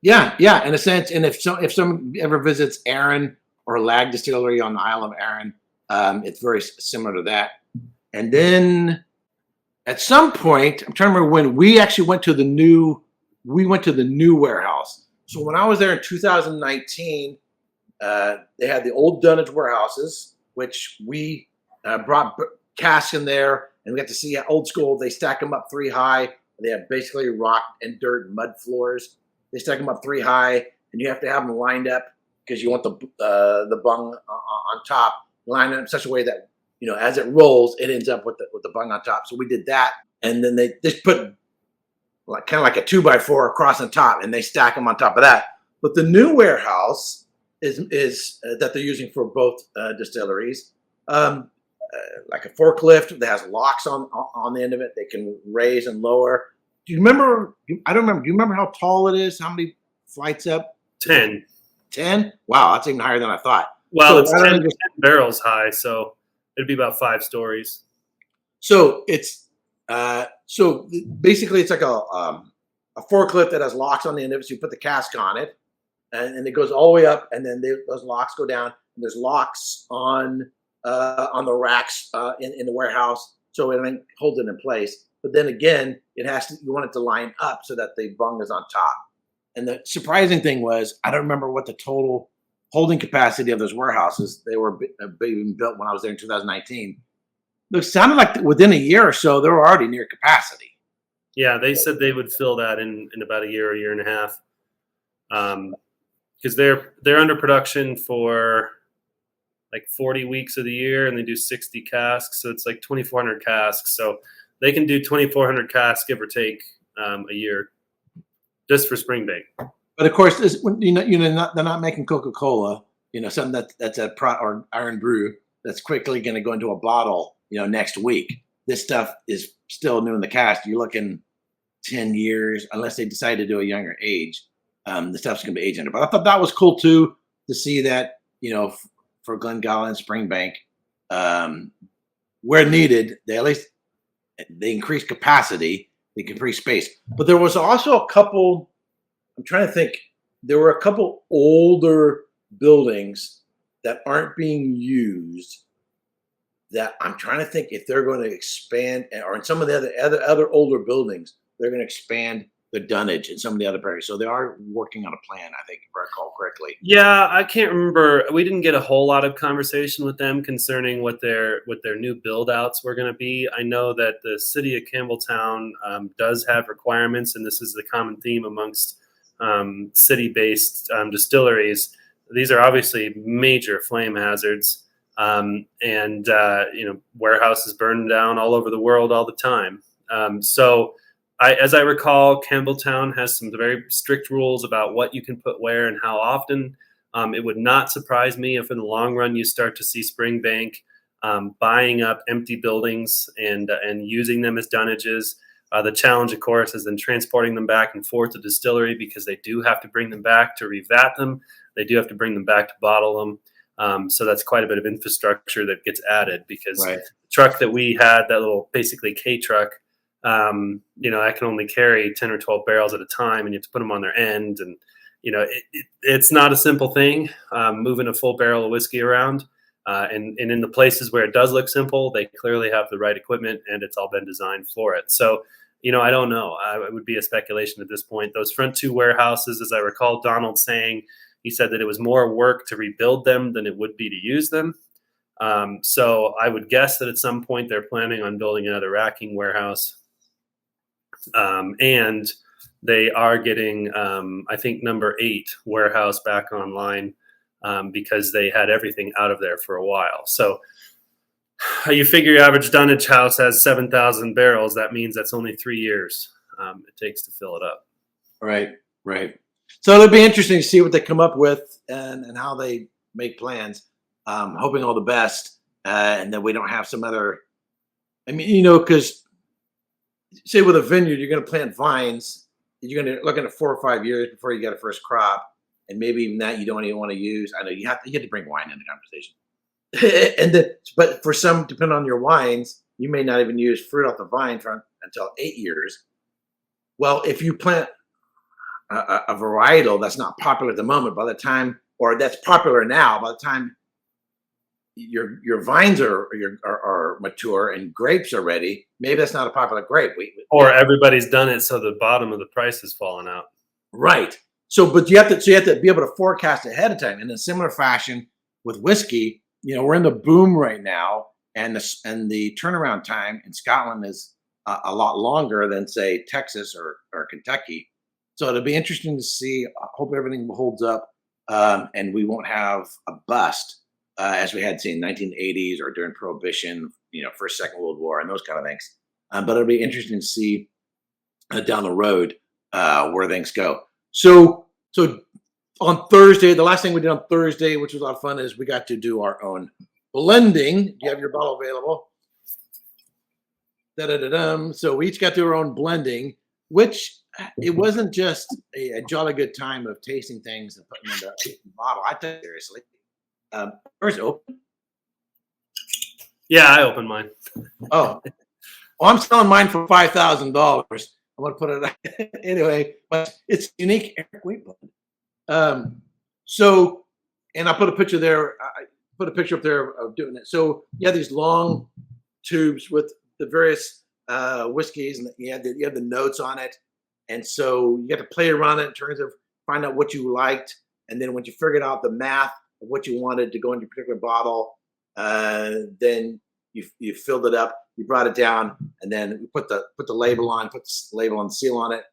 Yeah, in a sense. And if someone ever visits Arran or Lag Distillery on the Isle of Arran, it's very similar to that. And then at some point, I'm trying to remember when we actually went to the new warehouse. So when I was there in 2019, they had the old dunnage warehouses, which we brought casks in there, and we got to see old school. They stack them up 3 high. They have basically rock and dirt and mud floors. They stack them up 3 high, and you have to have them lined up because you want the bung on top, lined up in such a way that, you know, as it rolls, it ends up with the bung on top. So we did that, and then they just put like kind of like a 2x4 across the top, and they stack them on top of that. But the new warehouse is that they're using for both distilleries, like a forklift that has locks on the end of it. They can raise and lower. Do you remember? I don't remember. Do you remember how tall it is? How many flights up? 10. 10? Wow, that's even higher than I thought. Well, So it's why don't 10, I just- 10 barrels high, so it'd be about 5 stories. So it's so basically it's like a forklift that has locks on the end of it. So you put the cask on it, and it goes all the way up, and then those locks go down. And there's locks on the racks in the warehouse, so it holds it in place. But then again, you want it to line up so that the bung is on top. And the surprising thing was, I don't remember what the total holding capacity of those warehouses. They were being built when I was there in 2019. It sounded like within a year or so, they were already near capacity. Yeah, they said they would fill that in about a year and a half, because they're under production for like 40 weeks of the year, and they do 60 casks, so it's like 2,400 casks. So they can do 2,400 casks, give or take, a year, just for Springbank. But of course, they're not making Coca-Cola. You know, something that's a or iron brew that's quickly going to go into a bottle, you know, next week. This stuff is still new in the cask. You're looking 10 years, unless they decide to do a younger age. The stuff's going to be aged. But I thought that was cool too, to see that, you know, for Glengala and Springbank, where needed, they increase capacity, they increase space. But there was also a couple. I'm trying to think. There were a couple older buildings that aren't being used, that I'm trying to think if they're going to expand, or in some of the other older buildings, they're going to expand the dunnage in some of the other areas. So they are working on a plan, I think, if I recall correctly. Yeah, I can't remember. We didn't get a whole lot of conversation with them concerning what their new build outs were going to be. I know that the city of Campbeltown does have requirements, and this is the common theme amongst city-based distilleries. These are obviously major flame hazards, and you know, warehouses burn down all over the world all the time. So as I recall, Campbeltown has some very strict rules about what you can put where and how often. It would not surprise me if in the long run you start to see Springbank buying up empty buildings and using them as dunnages. The challenge, of course, is then transporting them back and forth to distillery, because they do have to bring them back to revat them. They do have to bring them back to bottle them. So that's quite a bit of infrastructure that gets added, because Right. the truck that we had, that little basically K truck, you know, I can only carry 10 or 12 barrels at a time, and you have to put them on their end. And, you know, it's not a simple thing, moving a full barrel of whiskey around. And in the places where it does look simple, they clearly have the right equipment, and it's all been designed for it. So, you know, I don't know. It would be a speculation at this point. Those front 2 warehouses, as I recall Donald saying, he said that it was more work to rebuild them than it would be to use them. So I would guess that at some point they're planning on building another racking warehouse. And they are getting, I think, number 8 warehouse back online, because they had everything out of there for a while. So you figure your average dunnage house has 7,000 barrels. That means that's only 3 years it takes to fill it up. Right. So it'll be interesting to see what they come up with and how they make plans. Hoping all the best, and that we don't have some other. I mean, you know, because say with a vineyard, you're going to plant vines. You're going to looking at 4 or 5 years before you get a first crop, and maybe even that you don't even want to use. I know you have to bring wine into the conversation. But for some, depending on your wines, you may not even use fruit off the vine until 8 years. Well, if you plant a varietal that's not popular at the moment, by the time, or that's popular now, by the time your vines are mature and grapes are ready, maybe that's not a popular grape. Or everybody's done it, so the bottom of the price has fallen out. Right. but you have to be able to forecast ahead of time. In a similar fashion with whiskey, we're in the boom right now, and the turnaround time in Scotland is a lot longer than say Texas or Kentucky. So it'll be interesting to see. I hope everything holds up, and we won't have a bust as we had seen in 1980s or during Prohibition, First, Second World War, and those kind of things. But it'll be interesting to see down the road where things go. So on Thursday, the last thing we did on Thursday, which was a lot of fun, is we got to do our own blending. Do you have your bottle available? Da-da-da-dum. So we each got to do our own blending, which it wasn't just a jolly good time of tasting things and putting them in the bottle. I take it seriously. Where's it open? Yeah, I opened mine. Oh, well, I'm selling mine for $5,000. I'm gonna put it anyway, but it's unique Erik wheat blend. So, and I put a picture there. I put a picture up there of doing it. So you have these long tubes with the various whiskeys, and you have the notes on it. And so you have to play around it in terms of find out what you liked, and then once you figured out the math of what you wanted to go into a particular bottle, then you filled it up, you brought it down, and then you put the label on, put the label and seal on it.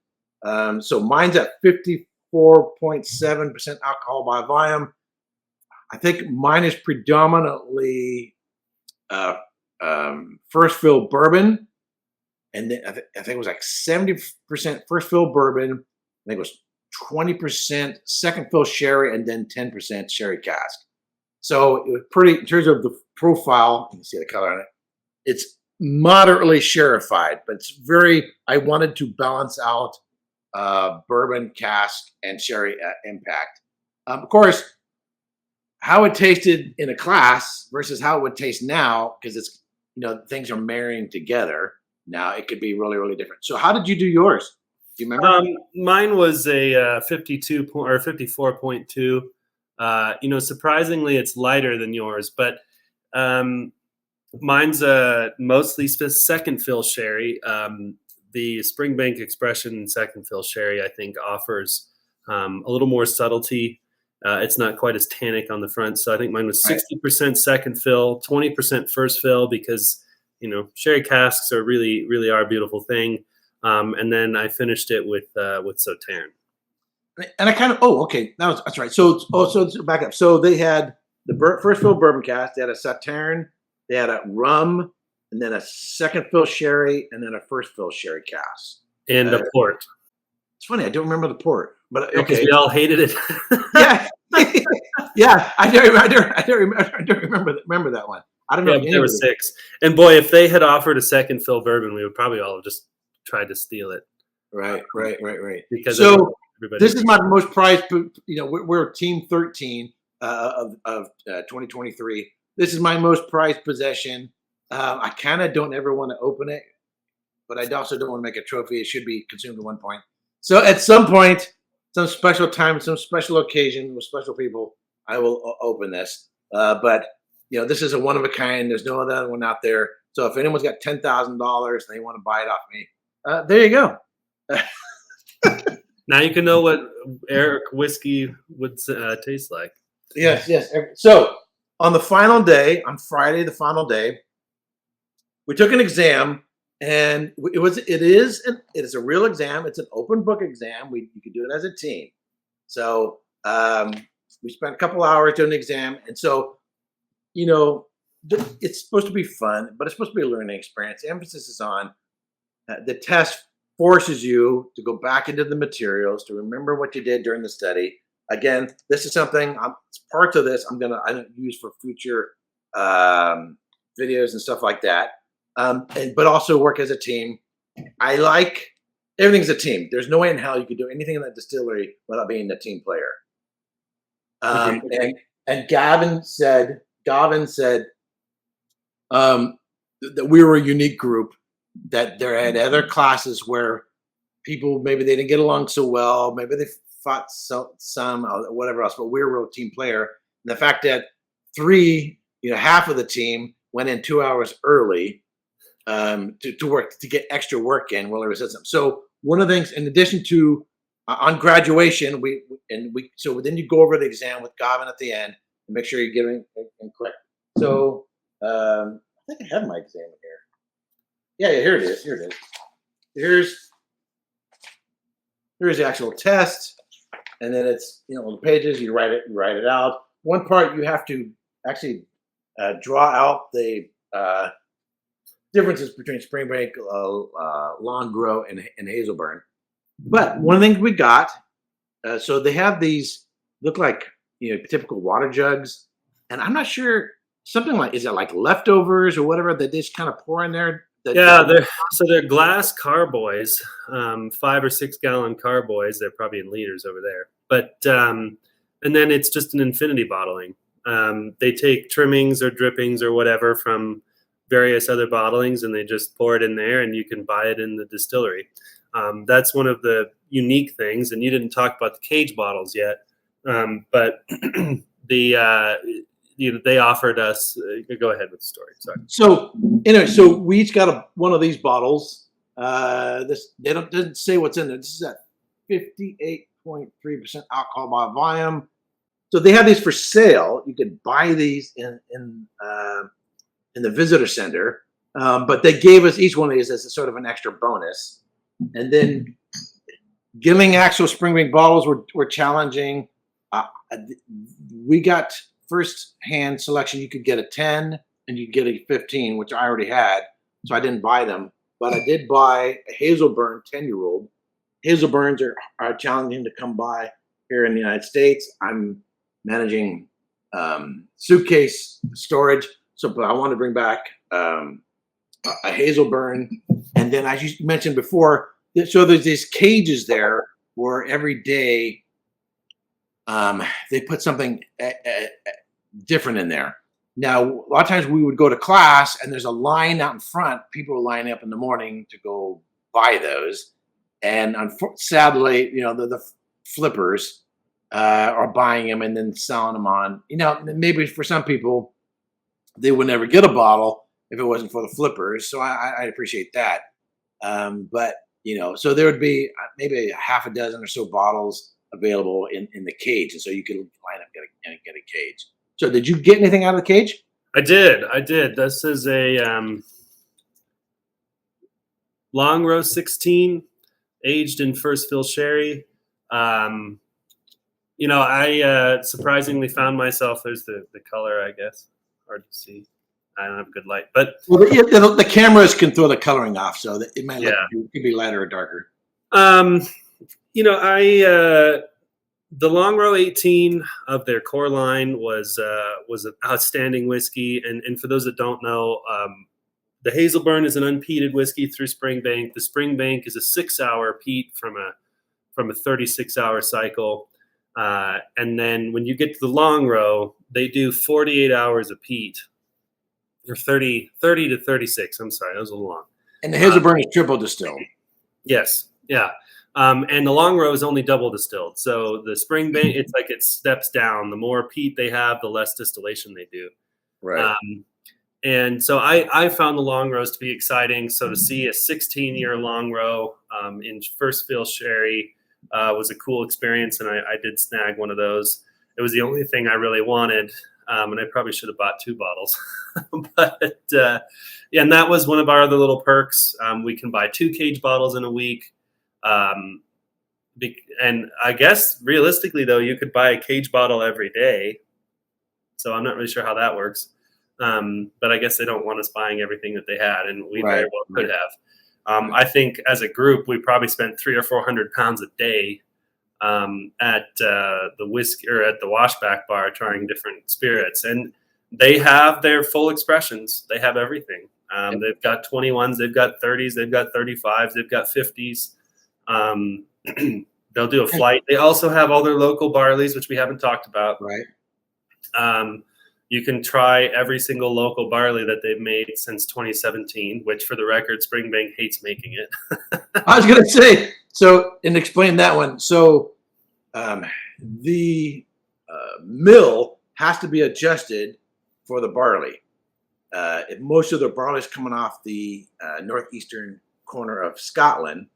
So mine's at 54.7% alcohol by volume. I think mine is predominantly first fill bourbon, and then I think it was like 70% first fill bourbon. I think it was 20% second fill sherry, and then 10% sherry cask. So it was pretty, in terms of the profile, you can see the color on it. It's moderately sherrified, but it's I wanted to balance out bourbon, cask, and sherry impact. Of course, how it tasted in a class versus how it would taste now, because it's, things are marrying together. Now it could be really, really different. So how did you do yours? Do you remember? Mine was a 52 or 54.2. Surprisingly, it's lighter than yours, but mine's mostly second fill sherry. The Springbank Expression second fill sherry, I think, offers a little more subtlety. It's not quite as tannic on the front, so I think mine was 60% second fill, 20% first fill, because sherry casks are really, really are a beautiful thing. And then I finished it with Sauterne. And I kind of okay, that's right. So back up. So they had the first fill bourbon cask, they had a Sauterne, they had a rum, and then a second fill sherry, and then a first fill sherry cask, and a port. It's funny, I don't remember the port, but because we all hated it. Yeah, yeah, I don't remember that one. I don't know. Yeah, but there were 6, and boy, if they had offered a second fill bourbon, we would probably all have just tried to steal it. Right. Because this is my most prized. We're Team 13 of 2023. This is my most prized possession. I kind of don't ever want to open it, but I also don't want to make a trophy. It should be consumed at one point. So at some point, some special time, some special occasion with special people, I will open this. But this is a one of a kind. There's no other one out there. So if anyone's got $10,000 and they want to buy it off me, there you go. Now you can know what Erik whiskey would taste like. Yes. So on the final day, on Friday, the final day, we took an exam, and it is a real exam. It's an open book exam. You could do it as a team. So we spent a couple hours doing the exam, and so it's supposed to be fun, but it's supposed to be a learning experience. The emphasis is on the test forces you to go back into the materials, to remember what you did during the study. Again, this is something, parts of this I'm gonna use for future videos and stuff like that. But also work as a team. I like everything's a team. There's no way in hell you could do anything in that distillery without being a team player. And Gavin said that we were a unique group, that there had other classes where people, maybe they didn't get along so well, maybe they fought some or whatever else, but we were a real team player. And the fact that half of the team went in 2 hours early to work, to get extra work in while there was something. So one of the things, in addition to on graduation, so then you go over the exam with Gavin at the end and make sure you're getting it correct. So I think I have my exam here. Yeah, here it is. Here it is. Here's the actual test, and then it's the pages. You write it out. One part you have to actually draw out the differences between Springbank, Long Grow, and Hazelburn. But one of the things we got, so they have these look like typical water jugs, and I'm not sure, something like, is it like leftovers or whatever that they just kind of pour in there? Yeah, they're glass carboys, 5 or 6 gallon carboys. They're probably in liters over there, but and then it's just an infinity bottling. They take trimmings or drippings or whatever from various other bottlings, and they just pour it in there, and you can buy it in the distillery. That's one of the unique things. And you didn't talk about the cage bottles yet, but they offered us. Go ahead with the story. Sorry. So anyway, so we each got one of these bottles. Doesn't say what's in there. This is at 58.3% alcohol by volume. So they have these for sale. You could buy these in the visitor center, but they gave us each one of these as a sort of an extra bonus. And then getting actual Springbank bottles were challenging. We got first hand selection. You could get a 10 and you could get a 15, which I already had, so I didn't buy them. But I did buy a Hazelburn 10-year-old. Hazelburns are challenging to come by here in the United States. I'm managing suitcase storage, but I want to bring back a Hazelburn. And then, as you mentioned before, so there's these cages there where every day they put something different in there. Now, a lot of times we would go to class and there's a line out in front. People are lining up in the morning to go buy those. And sadly, the flippers are buying them and then selling them on. Maybe for some people, they would never get a bottle if it wasn't for the flippers. So I appreciate that. But so there would be maybe half a dozen or so bottles available in the cage, and so you could line up and get a cage. So did you get anything out of the cage? I did. This is a Long Row 16, aged in first fill sherry. I surprisingly found myself. There's the color, I guess, hard to see. I don't have a good light, but the cameras can throw the coloring off, so that it might it could be lighter or darker. The Long Row 18 of their core line was an outstanding whiskey, and for those that don't know, the Hazelburn is an unpeated whiskey through Springbank. The Springbank is a 6-hour peat from a 36-hour cycle, and then when you get to the Long Row, they do 48 hours of peat. Or 30 to 36. I'm sorry, that was a little long. And the Hazelburn is triple distilled. Yes, yeah. And the Long Row is only double distilled. So the Springbank, it's like it steps down. The more peat they have, the less distillation they do. Right. And so I found the Long Rows to be exciting. So to see a 16-year Long Row in first fill sherry was a cool experience, and I did snag one of those. It was the only thing I really wanted. And I probably should have bought 2 bottles, but and that was one of our other little perks. We can buy 2 cage bottles in a week, and I guess realistically though, you could buy a cage bottle every day. So I'm not really sure how that works, but I guess they don't want us buying everything that they had, and we very well could have. I think as a group, we probably spent 300 or 400 pounds a day at the whiskey or at the washback bar trying different spirits, and they have their full expressions. They have everything. They've got 21s, they've got 30s, they've got 35s, they've got 50s. They'll do a flight. They also have all their local barleys, which we haven't talked about. Right. You can try every single local barley that they've made since 2017, which for the record, Springbank hates making it. I was going to say, and explain that one. So the mill has to be adjusted for the barley. If most of the barley is coming off the northeastern corner of Scotland,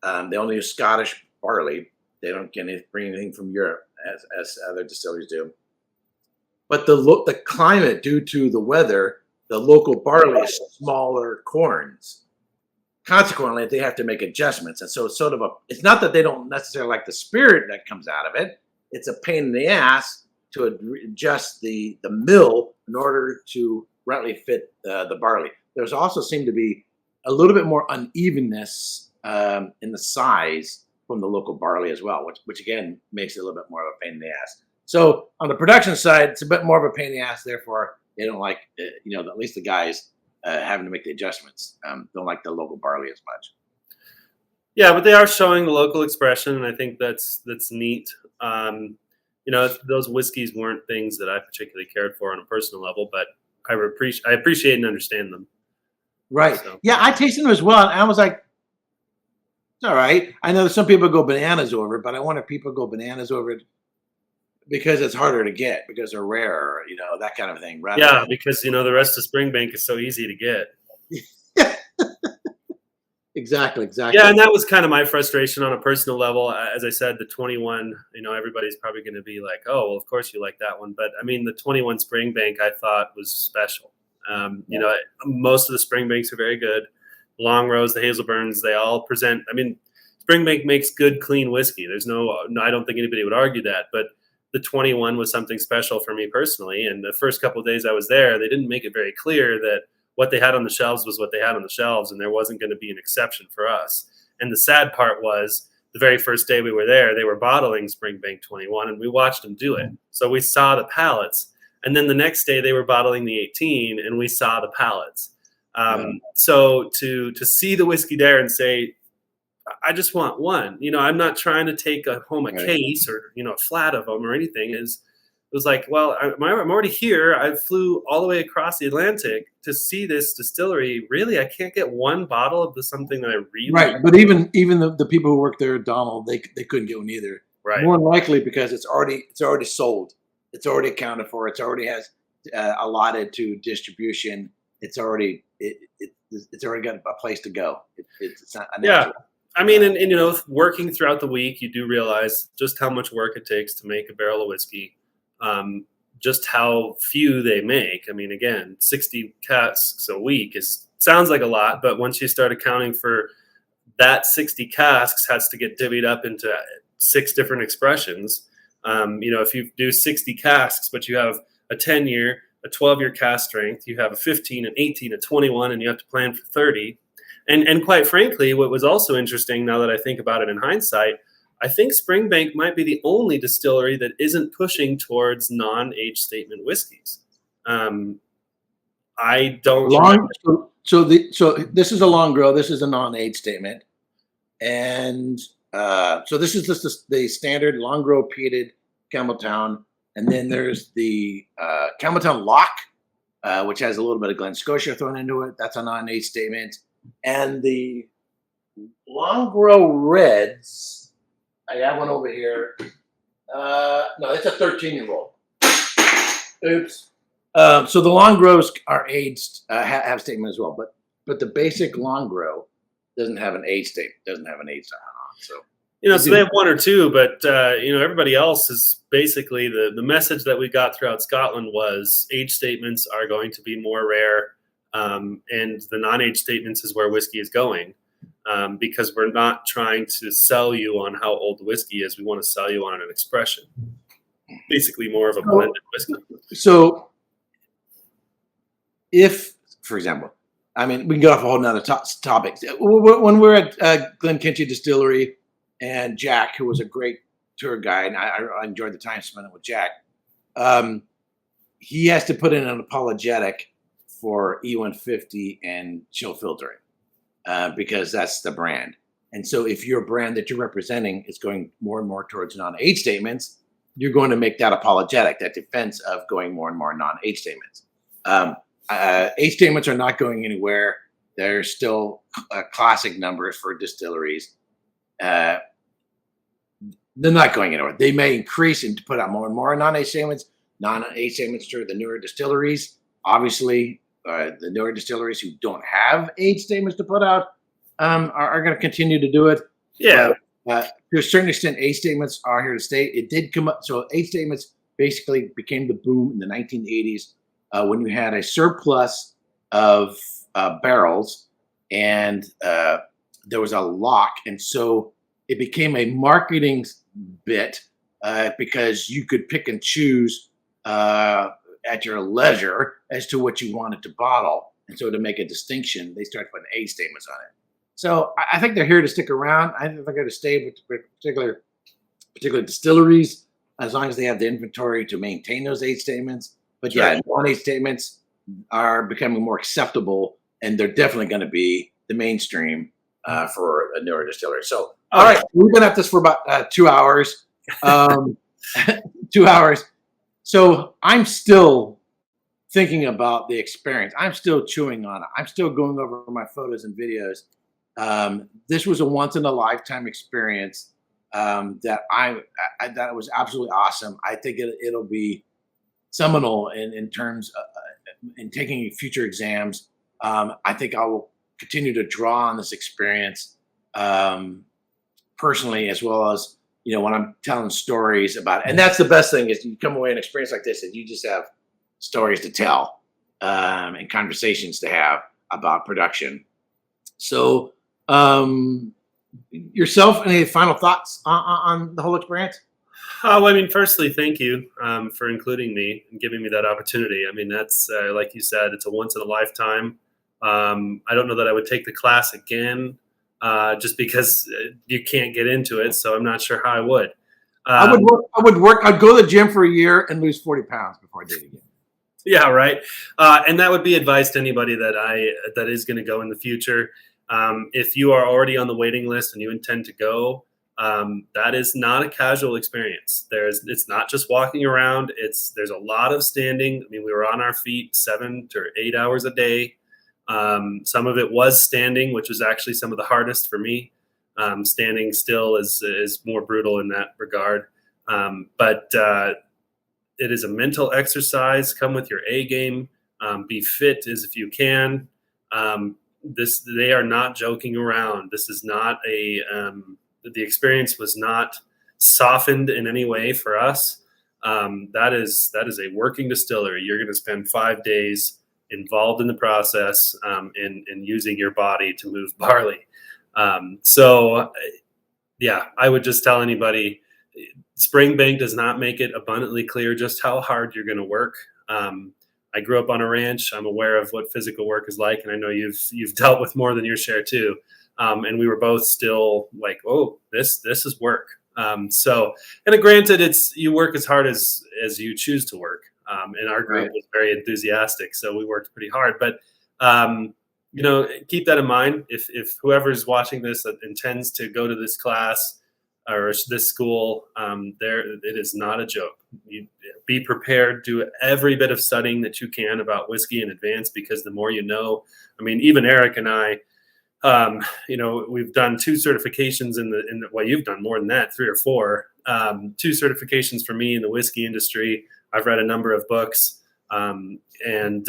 they only use Scottish barley. They don't bring anything from Europe as other distilleries do. But the climate, due to the weather, the local barley is smaller corns. Consequently, they have to make adjustments, and so it's sort of it's not that they don't necessarily like the spirit that comes out of it. It's a pain in the ass to adjust the mill in order to rightly fit the barley. There's also seemed to be a little bit more unevenness in the size from the local barley as well, which again makes it a little bit more of a pain in the ass. So on the production side, it's a bit more of a pain in the ass. Therefore, they don't like, at least the guys having to make the adjustments. Don't like the local barley as much. Yeah, but they are showing the local expression, and I think that's neat. Those whiskeys weren't things that I particularly cared for on a personal level, but I appreciate and understand them. Right. So. Yeah, I tasted them as well, and I was like, it's all right. I know some people go bananas over it, but I wonder if people go bananas over it because it's harder to get, because they're rare, that kind of thing. Yeah, because the rest of Springbank is so easy to get. Exactly. Yeah, and that was kind of my frustration on a personal level. As I said, the 21, everybody's probably going to be like, oh, well, of course you like that one. But I mean, the 21 Springbank I thought was special. Most of the Springbanks are very good. Long Rows, the Hazelburns, they all present. I mean, Springbank makes good, clean whiskey. There's I don't think anybody would argue that. But the 21 was something special for me personally. And the first couple of days I was there, they didn't make it very clear that what they had on the shelves was what they had on the shelves, and there wasn't going to be an exception for us. And the sad part was the very first day we were there, they were bottling Springbank 21, and we watched them do it. So we saw the pallets. And then the next day they were bottling the 18, and we saw the pallets. So to see the whiskey there and say, I just want one, I'm not trying to take home a case or, a flat of them or anything. It was like, well, I'm already here. I flew all the way across the Atlantic to see this distillery. Really, I can't get one bottle of something that I really right. But even the people who work there, Donald, they couldn't get one either. Right. More than likely because it's already sold. It's already accounted for. It's already has allotted to distribution. It's already got a place to go. It's not. Yeah. I mean, and working throughout the week, you do realize just how much work it takes to make a barrel of whiskey. Just how few they make. I mean, again, 60 casks a week sounds like a lot, but once you start accounting for that 60 casks has to get divvied up into 6 different expressions. If you do 60 casks, but you have a 10-year, a 12-year cask strength, you have a 15, an 18, a 21, and you have to plan for 30. And quite frankly, what was also interesting now that I think about it in hindsight, I think Springbank might be the only distillery that isn't pushing towards non-age statement whiskeys. I don't. So this is a long grow. This is a non-age statement, and so this is just the standard long grow peated Campbeltown, and then there's the Campbeltown Lock, which has a little bit of Glen Scotia thrown into it. That's a non-age statement, and the long grow reds. I have one over here. No, it's a 13-year-old. Oops. So the long grows are aged, have statement as well, but the basic long grow doesn't have an age statement. Doesn't have an age on. So so they have one or two, but everybody else is basically the message that we got throughout Scotland was age statements are going to be more rare, and the non-age statements is where whiskey is going. Because we're not trying to sell you on how old the whiskey is. We want to sell you on an expression. Basically more of a blended whiskey. So if, for example, I mean, we can go off a whole nother topic. When we're at Glenkinchie Distillery and Jack, who was a great tour guide, and I enjoyed the time spent with Jack, he has to put in an apologetic for E150 and chill filtering. Because that's the brand. And so if your brand that you're representing is going more and more towards non-age statements, you're going to make that apologetic, that defense of going more and more non-age statements. Age statements are not going anywhere. They're still classic numbers for distilleries. They're not going anywhere. They may increase and put out more and more non-age statements. Non-age statements to the newer distilleries, obviously. The newer distilleries who don't have age statements to put out are going to continue to do it. Yeah, To a certain extent, age statements are here to stay. It did come up. So age statements basically became the boom in the 1980s when you had a surplus of barrels and there was a lock. And so it became a marketing bit because you could pick and choose at your leisure as to what you wanted to bottle. And so to make a distinction, they started putting age statements on it. So I think they're here to stick around. I think they're going to stay with particular distilleries as long as they have the inventory to maintain those age statements. But Sure. yeah, non-age statements are becoming more acceptable, and they're definitely going to be the mainstream for a newer distillery. So, all right, we've been at this for about 2 hours. 2 hours. So I'm still thinking about the experience. I'm still chewing on it. I'm still going over my photos and videos. This was a once in a lifetime experience that that was absolutely awesome. I think it'll be seminal in terms of, in taking future exams. I think I will continue to draw on this experience personally, as well as when I'm telling stories about it. And that's the best thing is you come away an experience like this and you just have stories to tell and conversations to have about production. So yourself, any final thoughts on the whole experience? Oh, I mean, firstly, thank you for including me and giving me that opportunity. I mean, that's like you said, it's a once in a lifetime. I don't know that I would take the class again just because you can't get into it. So I'm not sure how I would. I would work. I'd go to the gym for a year and lose 40 pounds before I did it again. Yeah, right. And that would be advice to anybody that is going to go in the future. If you are already on the waiting list and you intend to go, that is not a casual experience. It's not just walking around. There's a lot of standing. I mean, we were on our feet 7 to 8 hours a day. Some of it was standing, which was actually some of the hardest for me. Standing still is more brutal in that regard. But it is a mental exercise. Come with your A game. Be fit as if you can. They are not joking around. This is not the experience was not softened in any way for us. That is a working distillery. You're going to spend 5 days involved in the process and using your body to move barley. So yeah, I would just tell anybody, Springbank does not make it abundantly clear just how hard you're going to work. I grew up on a ranch. I'm aware of what physical work is like, and I know you've dealt with more than your share too. And we were both still like, oh, this is work. And granted, you work as hard as you choose to work. And our group was very enthusiastic, so we worked pretty hard. But keep that in mind. If whoever's watching this intends to go to this class or this school, it is not a joke. You be prepared, do every bit of studying that you can about whiskey in advance, because the more you know. I mean, even Erik and I, we've done 2 certifications well, you've done more than that, 3 or 4. 2 certifications for me in the whiskey industry. I've read a number of books, and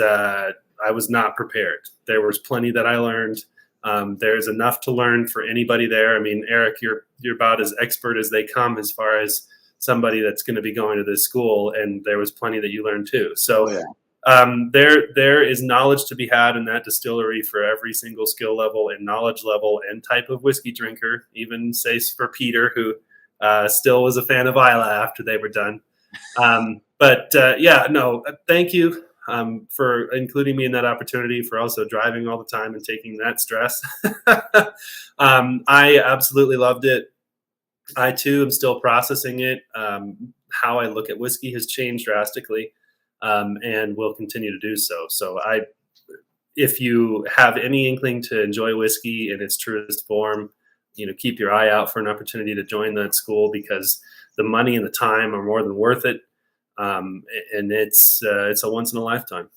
I was not prepared. There was plenty that I learned. There's enough to learn for anybody there. I mean, Erik, you're about as expert as they come as far as somebody that's going to be going to this school, and there was plenty that you learned too. So there is knowledge to be had in that distillery for every single skill level and knowledge level and type of whiskey drinker, even say for Peter, who still was a fan of Isla after they were done. Thank you for including me in that opportunity, for also driving all the time and taking that stress. I absolutely loved it. I too am still processing it. How I look at whiskey has changed drastically, and will continue to do so. So if you have any inkling to enjoy whiskey in its truest form, keep your eye out for an opportunity to join that school, because the money and the time are more than worth it. And it's a once in a lifetime.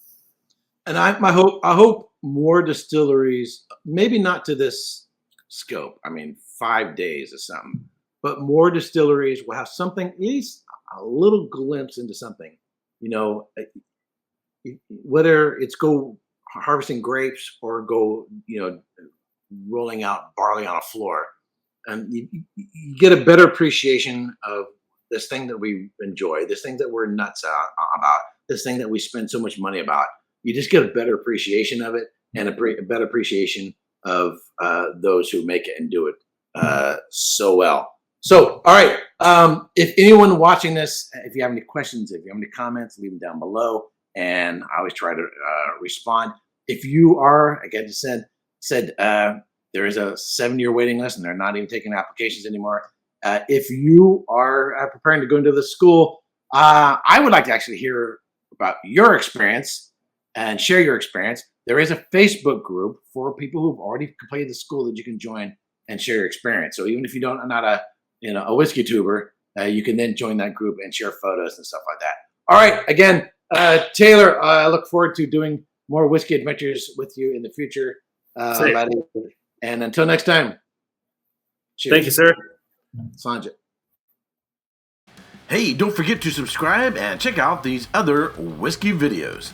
And I hope more distilleries, maybe not to this scope. I mean, 5 days or something, but more distilleries will have something, at least a little glimpse into something. Whether it's go harvesting grapes or go, rolling out barley on a floor. you get a better appreciation of this thing that we enjoy, this thing that we're nuts about, this thing that we spend so much money about. You just get a better appreciation of it, and a better appreciation of those who make it and do it so well. So, all right. If anyone watching this, if you have any questions, if you have any comments, leave them down below, and I always try to respond. If you are, again, said there is a 7-year waiting list, and they're not even taking applications anymore. If you are preparing to go into the school, I would like to actually hear about your experience and share your experience. There is a Facebook group for people who've already completed the school that you can join and share your experience. So even if you are not a whiskey tuber, you can then join that group and share photos and stuff like that. All right, again, Talor, I look forward to doing more whiskey adventures with you in the future. And until next time, cheers. Thank you, sir. Sanjay. Hey, don't forget to subscribe and check out these other whiskey videos.